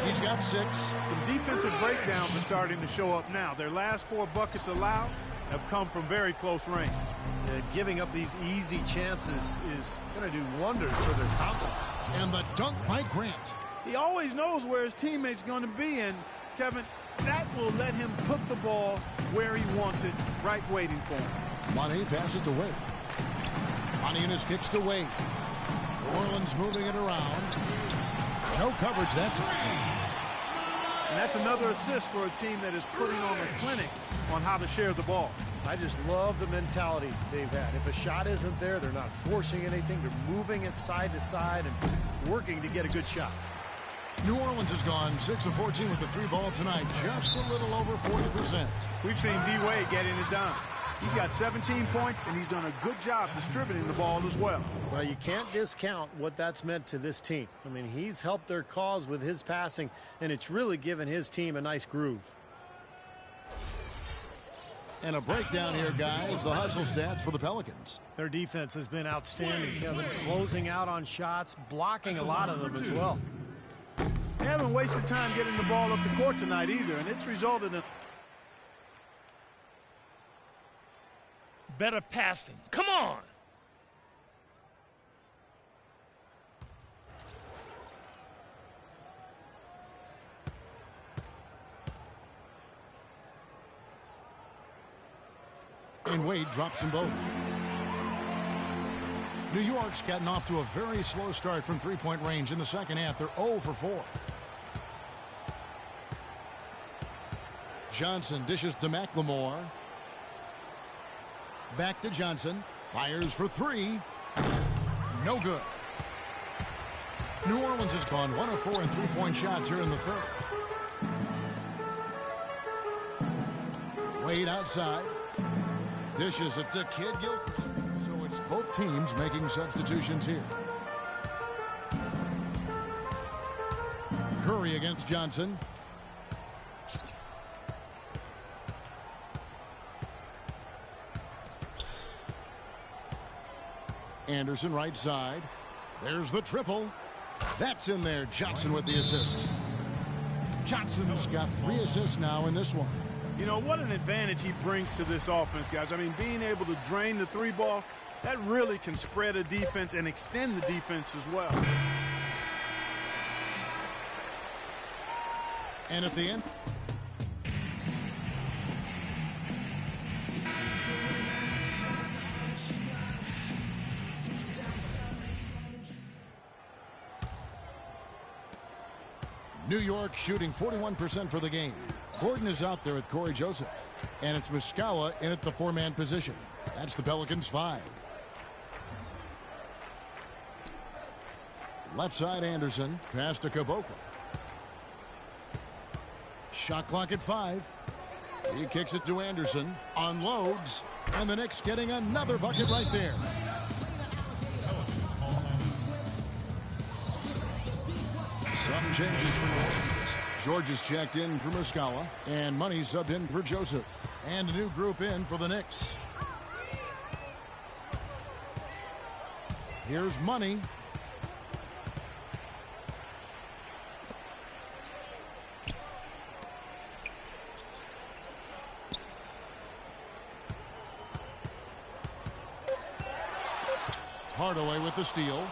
He's got 6. Some defensive breakdowns are starting to show up now. Their last 4 buckets allowed have come from very close range. Giving up these easy chances is going to do wonders for their confidence. And the dunk by Grant. He always knows where his teammate's going to be, and Kevin, that will let him put the ball where he wants it, right waiting for him. Money passes to Wade. Montiunas kicks to Wade. New Orleans moving it around. No coverage, that's it. And that's another assist for a team that is putting on a clinic on how to share the ball. I just love the mentality they've had. If a shot isn't there, they're not forcing anything. They're moving it side to side and working to get a good shot. New Orleans has gone 6 of 14 with the 3 ball tonight, just a little over 40%. We've seen D-Wade getting it done. He's got 17 points, and he's done a good job distributing the ball as well. Well, you can't discount what that's meant to this team. I mean, he's helped their cause with his passing, and it's really given his team a nice groove. And a breakdown here, guys. The hustle stats for the Pelicans. Their defense has been outstanding, Kevin. Closing out on shots, blocking a lot of them as well. They haven't wasted time getting the ball up the court tonight either, and it's resulted in better passing. Come on. And Wade drops them both. New York's gotten off to a very slow start from three-point range in the second half. They're 0 for 4. Johnson dishes to McLemore. Back to Johnson. Fires for three. No good. New Orleans has gone 1 of 4 in three-point shots here in the third. Wade outside. Dishes it to Kid Gilchrist. So it's both teams making substitutions here. Curry against Johnson. Anderson right side. There's the triple. That's in there. Johnson with the assist. Johnson's got 3 assists now in this one. You know, what an advantage he brings to this offense, guys. I mean, being able to drain the three ball, that really can spread a defense and extend the defense as well. And at the end, New York shooting 41% for the game. Gordon is out there with Corey Joseph. And it's Muscala in at the 4-man position. That's the Pelicans 5. Left side Anderson. Pass to Caboclo. Shot clock at 5. He kicks it to Anderson. Unloads. And the Knicks getting another bucket right there. Some changes for New Orleans. George is checked in for Muscala. And Money subbed in for Joseph. And a new group in for the Knicks. Here's Money. Hardaway with the steal.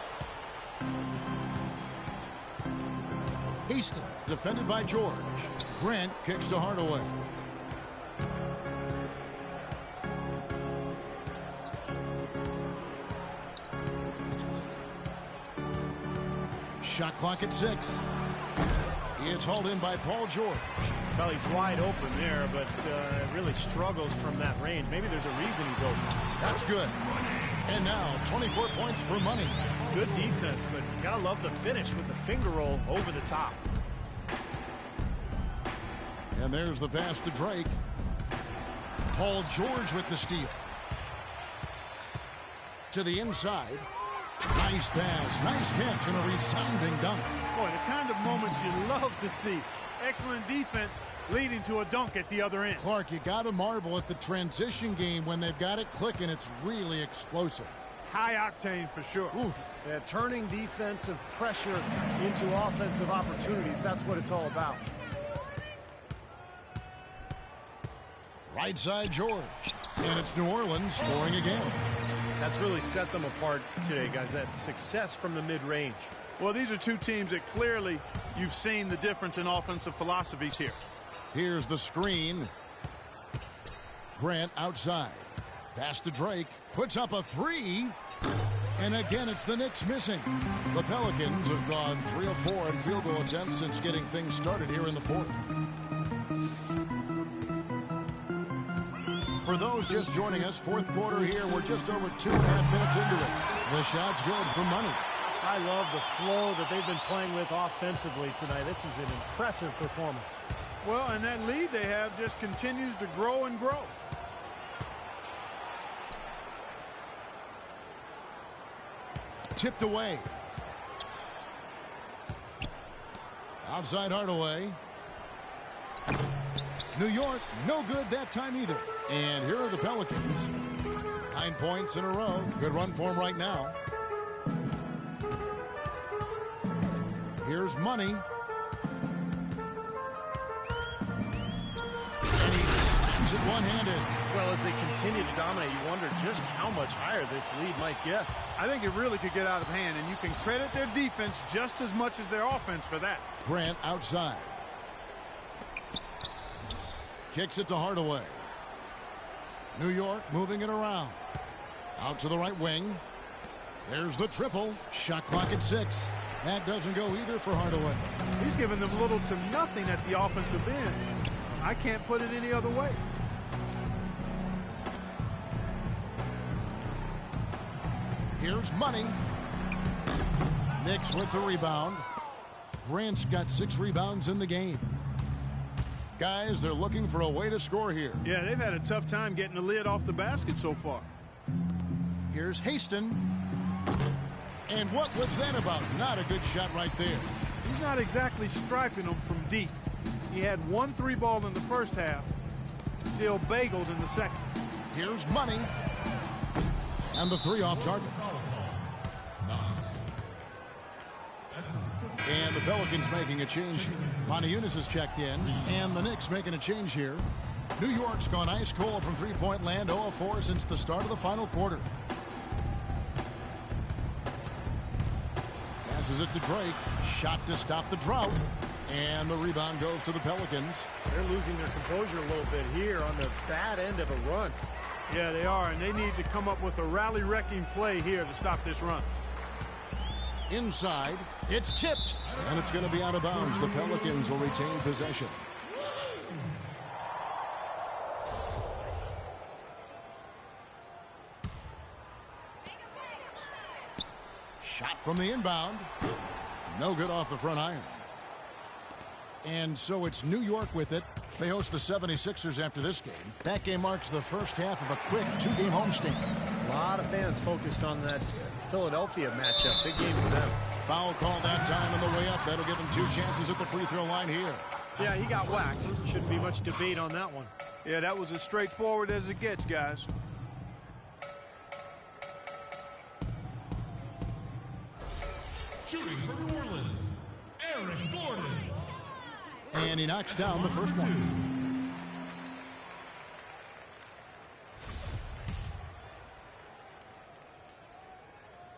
Easton defended by George. Grant kicks to Hardaway. Shot clock at 6. It's hauled in by Paul George. Well, he's wide open there, but really struggles from that range. Maybe there's a reason he's open. That's good. And now 24 points for Money. Good defense, but you gotta love the finish with the finger roll over the top. And there's the pass to Drake. Paul George with the steal. To the inside. Nice pass, nice catch, and a resounding dunk. Boy, the kind of moments you love to see. Excellent defense leading to a dunk at the other end. Clark, you got to marvel at the transition game when they've got it clicking. It's really explosive. High octane for sure. Oof. Yeah, turning defensive pressure into offensive opportunities. That's what it's all about. Right side George. And it's New Orleans scoring again. That's really set them apart today, guys. That success from the mid-range. Well, these are two teams that clearly you've seen the difference in offensive philosophies here. Here's the screen. Grant outside. Pass to Drake. Puts up a 3. And again, it's the Knicks missing. The Pelicans have gone 3 of 4 in field goal attempts since getting things started here in the fourth. For those just joining us, fourth quarter here. We're just over 2.5 minutes into it. The shot's good for Money. I love the flow that they've been playing with offensively tonight. This is an impressive performance. Well, and that lead they have just continues to grow and grow. Tipped away. Outside Hardaway. New York, no good that time either. And here are the Pelicans. 9 points in a row. Good run for them right now. Here's Money. And he slams it one-handed. Well, as they continue to dominate, you wonder just how much higher this lead might get. I think it really could get out of hand, and you can credit their defense just as much as their offense for that. Grant outside. Kicks it to Hardaway. New York moving it around. Out to the right wing. There's the triple. Shot clock at 6. That doesn't go either for Hardaway. He's given them little to nothing at the offensive end. I can't put it any other way. Here's Money. Knicks with the rebound. Grant's got 6 rebounds in the game. Guys, they're looking for a way to score here. Yeah, they've had a tough time getting the lid off the basket so far. Here's Haston. And what was that about? Not a good shot right there. He's not exactly striping them from deep. He had 1 3-ball in the first half, still bagels in the second. Here's Money. And the 3 off target. And the Pelicans making a change. Montejunas has checked in. And the Knicks making a change here. New York's gone ice cold from three-point land, 0 of 4 since the start of the final quarter. Passes it to Drake. Shot to stop the drought. And the rebound goes to the Pelicans. They're losing their composure a little bit here on the bad end of a run. Yeah, they are, and they need to come up with a rally-wrecking play here to stop this run. Inside, it's tipped, and it's going to be out of bounds. The Pelicans will retain possession. Shot from the inbound. No good off the front iron. And so it's New York with it. They host the 76ers after this game. That game marks the first half of a quick 2-game homestand. A lot of fans focused on that Philadelphia matchup. Big game for them. Foul call that time on the way up. That'll give him 2 chances at the free throw line here. Yeah, he got whacked. Shouldn't be much debate on that one. Yeah, that was as straightforward as it gets, guys. Shooting for New Orleans, Aaron Gordon. And he knocks down the first one.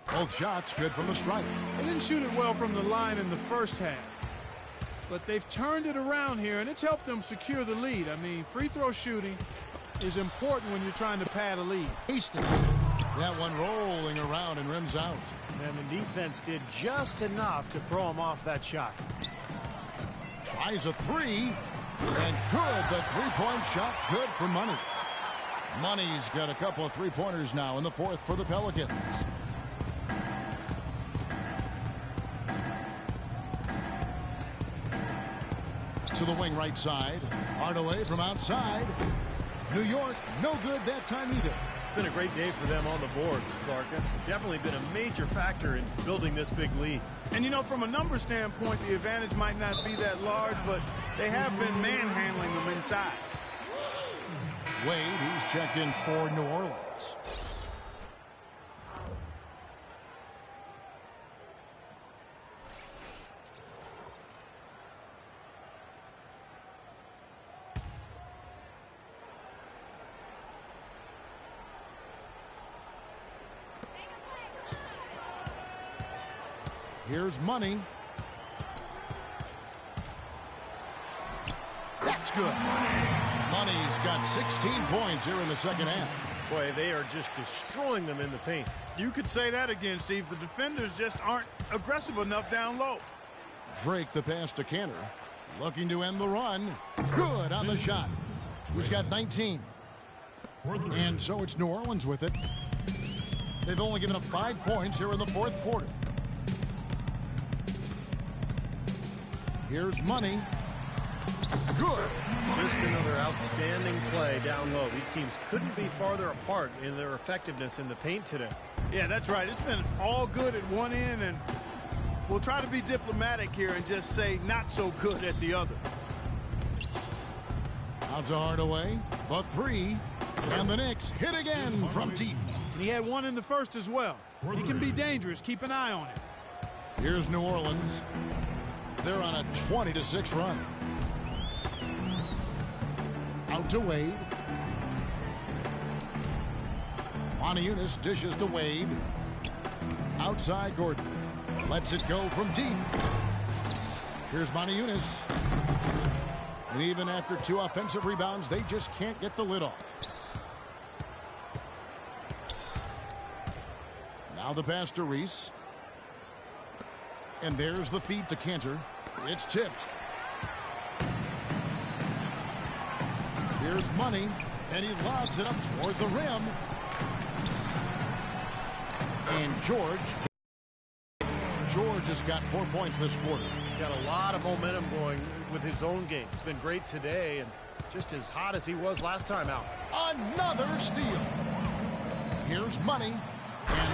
Both shots good from the stripe. They didn't shoot it well from the line in the first half. But they've turned it around here, and it's helped them secure the lead. I mean, free throw shooting is important when you're trying to pad a lead. Easton. That one rolling around and rims out. And the defense did just enough to throw him off that shot. Tries a 3. And good. The 3-point shot good for Money. Money's got a couple of 3-pointers now in the fourth for the Pelicans. To the wing right side. Hardaway from outside. New York, no good that time either. It's been a great day for them on the boards, Clark. That's definitely been a major factor in building this big lead. And, you know, from a number standpoint, the advantage might not be that large, but they have been manhandling them inside. Wade, he's checked in for New Orleans. Here's Money. That's good. Money's got 16 points here in the second half. Boy, they are just destroying them in the paint. You could say that again, Steve. The defenders just aren't aggressive enough down low. Drake the pass to Cantor. Looking to end the run. Good on the shot. He's got 19. And so it's New Orleans with it. They've only given up 5 points here in the fourth quarter. Here's Money. Good. Just another outstanding play down low. These teams couldn't be farther apart in their effectiveness in the paint today. Yeah, that's right. It's been all good at one end, and we'll try to be diplomatic here and just say not so good at the other. Out to Hardaway. The 3. And the Knicks hit again from deep. He had one in the first as well. He can be dangerous. Keep an eye on it. Here's New Orleans. They're on a 20-6 run. Out to Wade. Montejunas dishes to Wade. Outside Gordon. Lets it go from deep. Here's Montejunas. And even after 2 offensive rebounds, they just can't get the lid off. Now the pass to Reese. And there's the feed to Cantor. It's tipped. Here's Money, and he lobs it up toward the rim. And George has got 4 points this quarter. Got a lot of momentum going with his own game. He's been great today and just as hot as he was last time out. Another steal. Here's Money, and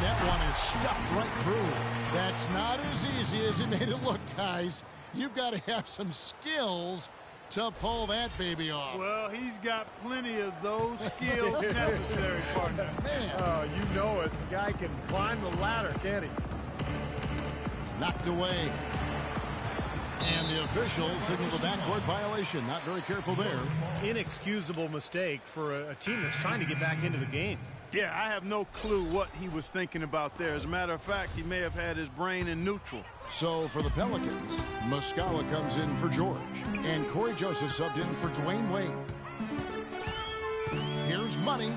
that one is stuffed right through. That's not as easy as it made it look, guys. You've got to have some skills to pull that baby off. Well, he's got plenty of those skills necessary, partner. Man. Oh, you know it. The guy can climb the ladder, can't he? Knocked away. And the official signaled a backcourt violation. Not very careful there. Inexcusable mistake for a team that's trying to get back into the game. Yeah, I have no clue what he was thinking about there. As a matter of fact, he may have had his brain in neutral. So for the Pelicans, Muscala comes in for George. And Corey Joseph subbed in for Dwayne Wade. Here's Money.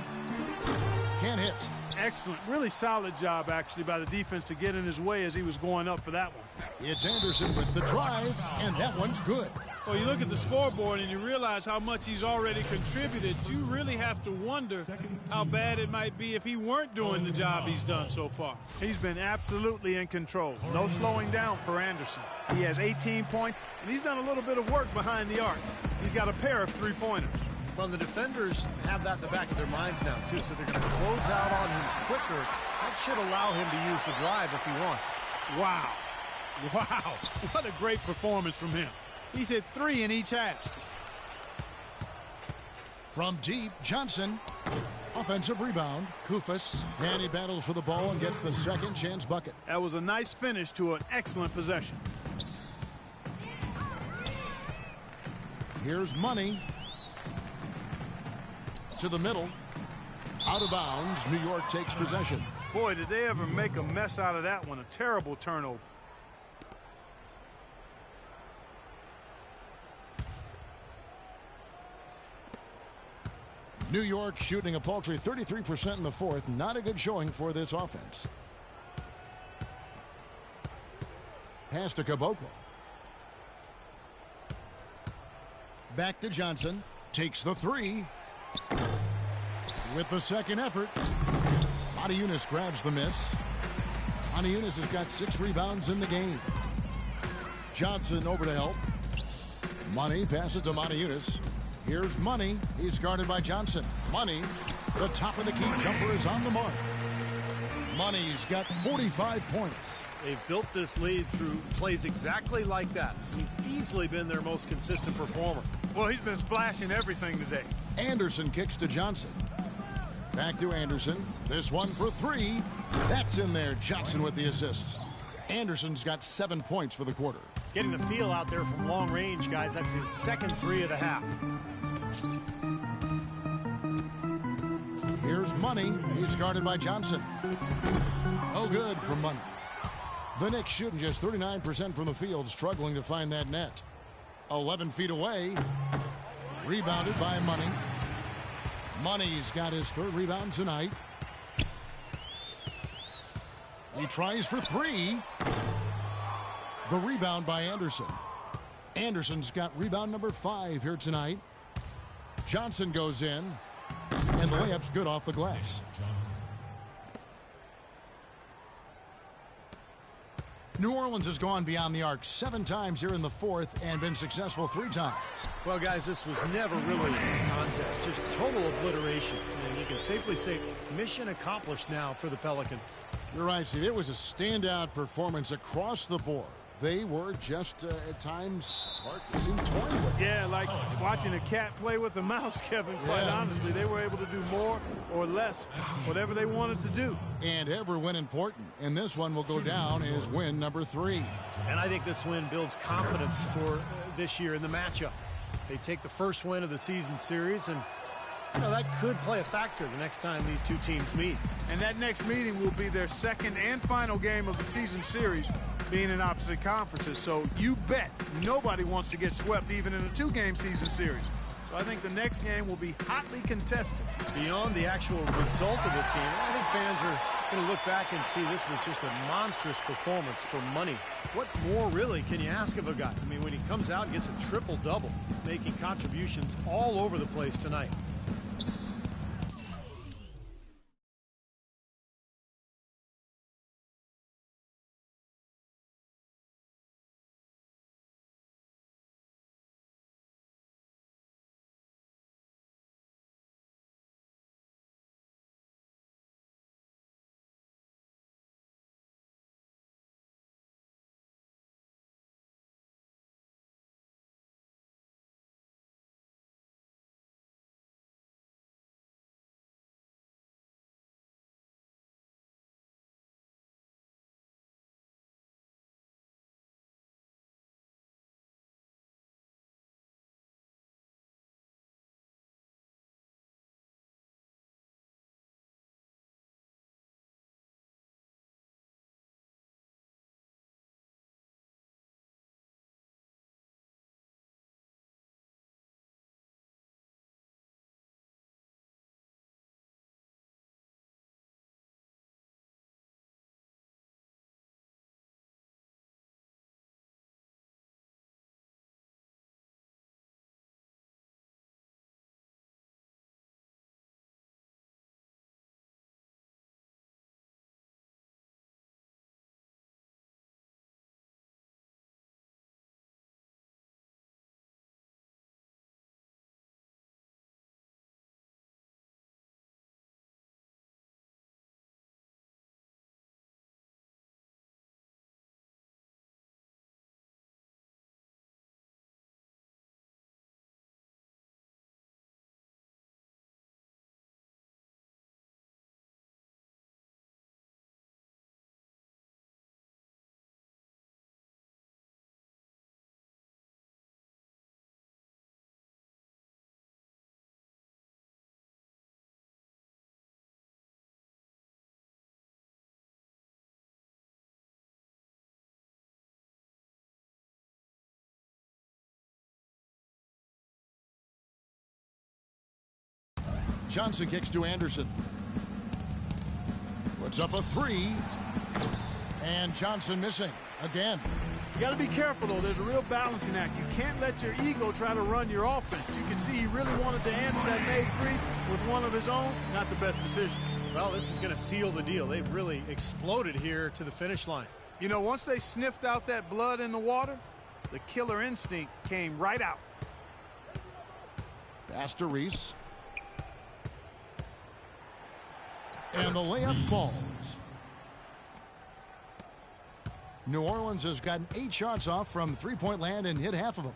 Can't hit. Excellent. Really solid job, actually, by the defense to get in his way as he was going up for that one. It's Anderson with the drive, and that one's good. Well, you look at the scoreboard and you realize how much he's already contributed. You really have to wonder how bad it might be if he weren't doing the job he's done so far. He's been absolutely in control. No slowing down for Anderson. He has 18 points, and he's done a little bit of work behind the arc. He's got a pair of three-pointers. Well, the defenders have that in the back of their minds now, too, so they're going to close out on him quicker. That should allow him to use the drive if he wants. Wow. Wow. What a great performance from him. He's hit 3 in each half. From deep, Johnson. Offensive rebound. Kufas. And he battles for the ball and gets the second chance bucket. That was a nice finish to an excellent possession. Here's Money. To the middle. Out of bounds. New York takes possession. Boy, did they ever make a mess out of that one. A terrible turnover. New York shooting a paltry 33% in the fourth. Not a good showing for this offense. Pass to Caboclo. Back to Johnson. Takes the three. With the second effort. Matajunas grabs the miss. Matajunas has got 6 rebounds in the game. Johnson over to help. Money passes to Matajunas. Here's Money. He's guarded by Johnson. Money, the top of the key jumper is on the mark. Money's got 45 points. They've built this lead through plays exactly like that. He's easily been their most consistent performer. Well, he's been splashing everything today. Anderson kicks to Johnson. Back to Anderson. This one for 3. That's in there. Johnson with the assist. Anderson's got 7 points for the quarter. Getting the feel out there from long range, guys. That's his second 3 of the half. Here's Money. He's guarded by Johnson. No good for Money. The Knicks shooting just 39% from the field, struggling to find that net. 11 feet away. Rebounded by Money. Money's got his 3rd rebound tonight. He tries for 3. The rebound by Anderson. Anderson's got rebound number 5 here tonight. Johnson goes in, and the layup's good off the glass. New Orleans has gone beyond the arc 7 times here in the fourth and been successful 3 times. Well, guys, this was never really a contest, just total obliteration. And you can safely say mission accomplished now for the Pelicans. You're right, Steve. It was a standout performance across the board. They were just, at times, Clark, it seemed toying with. Yeah, like watching a cat play with a mouse, Kevin, quite honestly. They were able to do more or less, whatever they wanted to do. And every win important. And this one will go down as win number 3. And I think this win builds confidence for this year in the matchup. They take the first win of the season series, and you know, that could play a factor the next time these two teams meet. And that next meeting will be their second and final game of the season series, being in opposite conferences. So you bet nobody wants to get swept even in a 2-game season series. So I think the next game will be hotly contested. Beyond the actual result of this game, I think fans are going to look back and see this was just a monstrous performance for money. What more, really, can you ask of a guy? I mean, when he comes out and gets a triple-double, making contributions all over the place tonight. Johnson kicks to Anderson. Puts up a three. And Johnson missing again. You got to be careful, though. There's a real balancing act. You can't let your ego try to run your offense. You can see he really wanted to answer that made three with one of his own. Not the best decision. Well, this is going to seal the deal. They've really exploded here to the finish line. You know, once they sniffed out that blood in the water, the killer instinct came right out. Pass to Reese. And the layup falls. New Orleans has gotten 8 shots off from three-point land and hit half of them.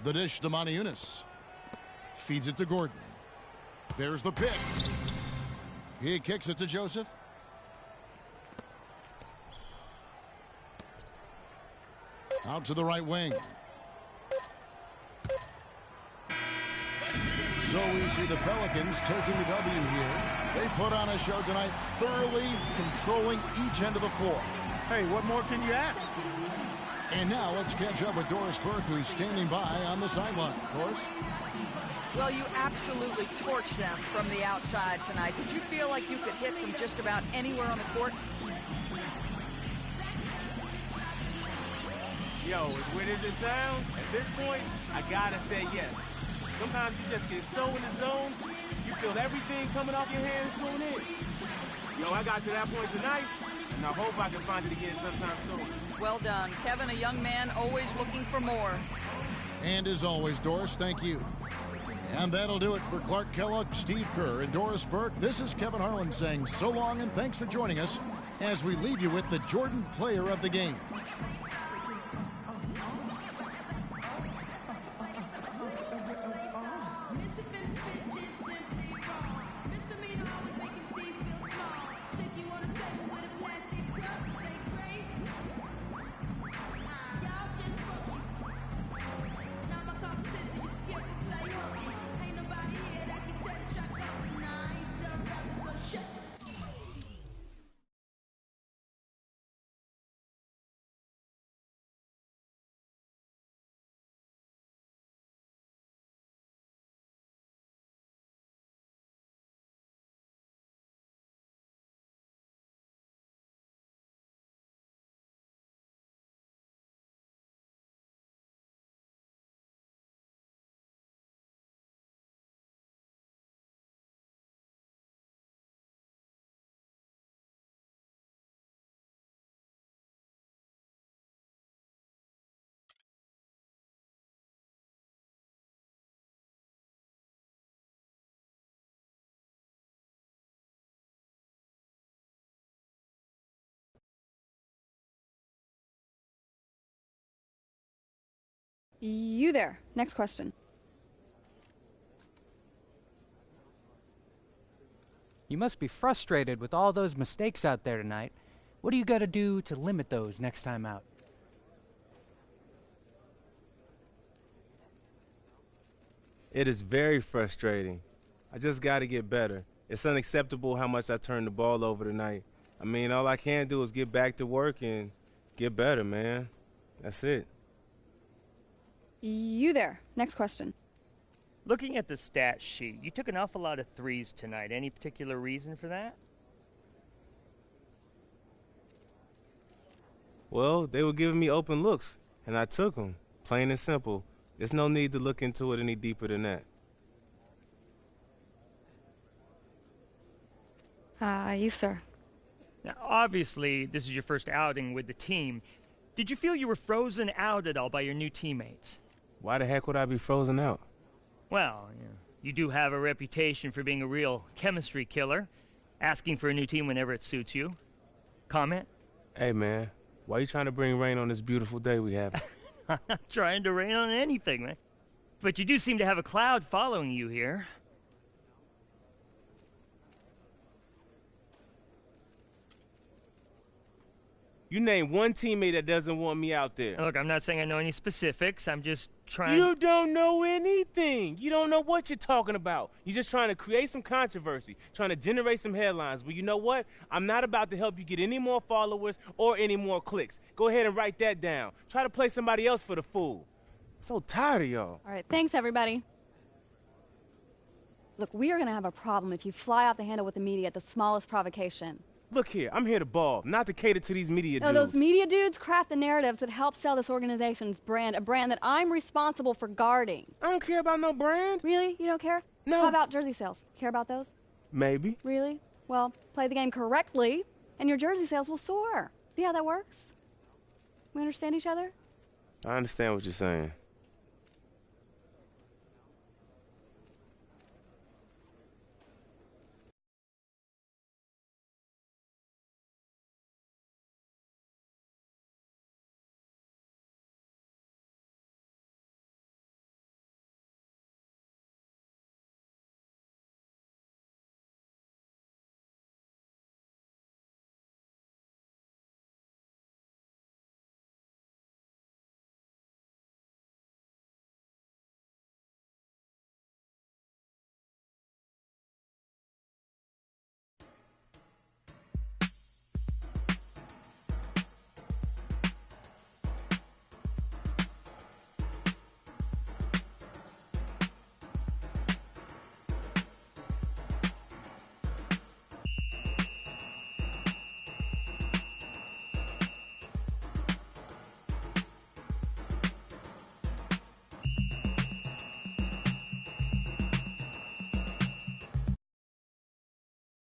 The dish to Moniunas. Feeds it to Gordon. There's the pick. He kicks it to Joseph. Out to the right wing. So we see the Pelicans taking the W here. They put on a show tonight, thoroughly controlling each end of the floor. Hey, what more can you ask? And now let's catch up with Doris Burke, who's standing by on the sideline. Doris? Well, you absolutely torched them from the outside tonight. Did you feel like you could hit from just about anywhere on the court? Yo, as weird as it sounds, at this point, I gotta say yes. Sometimes you just get so in the zone, you feel everything coming off your hands going in. Yo, I got to that point tonight, and I hope I can find it again sometime soon. Well done. Kevin, a young man, always looking for more. And as always, Doris, thank you. And that'll do it for Clark Kellogg, Steve Kerr, and Doris Burke. This is Kevin Harlan saying so long and thanks for joining us as we leave you with the Jordan Player of the Game. You there. Next question. You must be frustrated with all those mistakes out there tonight. What do you got to do to limit those next time out? It is very frustrating. I just got to get better. It's unacceptable how much I turned the ball over tonight. I mean, all I can do is get back to work and get better, man. That's it. You there. Next question. Looking at the stat sheet, you took an awful lot of threes tonight. Any particular reason for that? Well, they were giving me open looks, and I took them. Plain and simple. There's no need to look into it any deeper than that. You, sir. Now, obviously, this is your first outing with the team. Did you feel you were frozen out at all by your new teammates? Why the heck would I be frozen out? Well, you do have a reputation for being a real chemistry killer, asking for a new team whenever it suits you. Comment? Hey, man, why you trying to bring rain on this beautiful day we have? I'm not trying to rain on anything, man. But you do seem to have a cloud following you here. You name one teammate that doesn't want me out there. Look, I'm not saying I know any specifics. I'm just trying... You don't know anything. You don't know what you're talking about. You're just trying to create some controversy, trying to generate some headlines. Well, you know what? I'm not about to help you get any more followers or any more clicks. Go ahead and write that down. Try to play somebody else for the fool. I'm so tired of y'all. All right, thanks, everybody. Look, we are going to have a problem if you fly off the handle with the media at the smallest provocation. Look here, I'm here to ball, not to cater to these media dudes. No, those media dudes craft the narratives that help sell this organization's brand, a brand that I'm responsible for guarding. I don't care about no brand. Really? You don't care? No. How about jersey sales? Care about those? Maybe. Really? Well, play the game correctly, and your jersey sales will soar. See how that works? We understand each other? I understand what you're saying.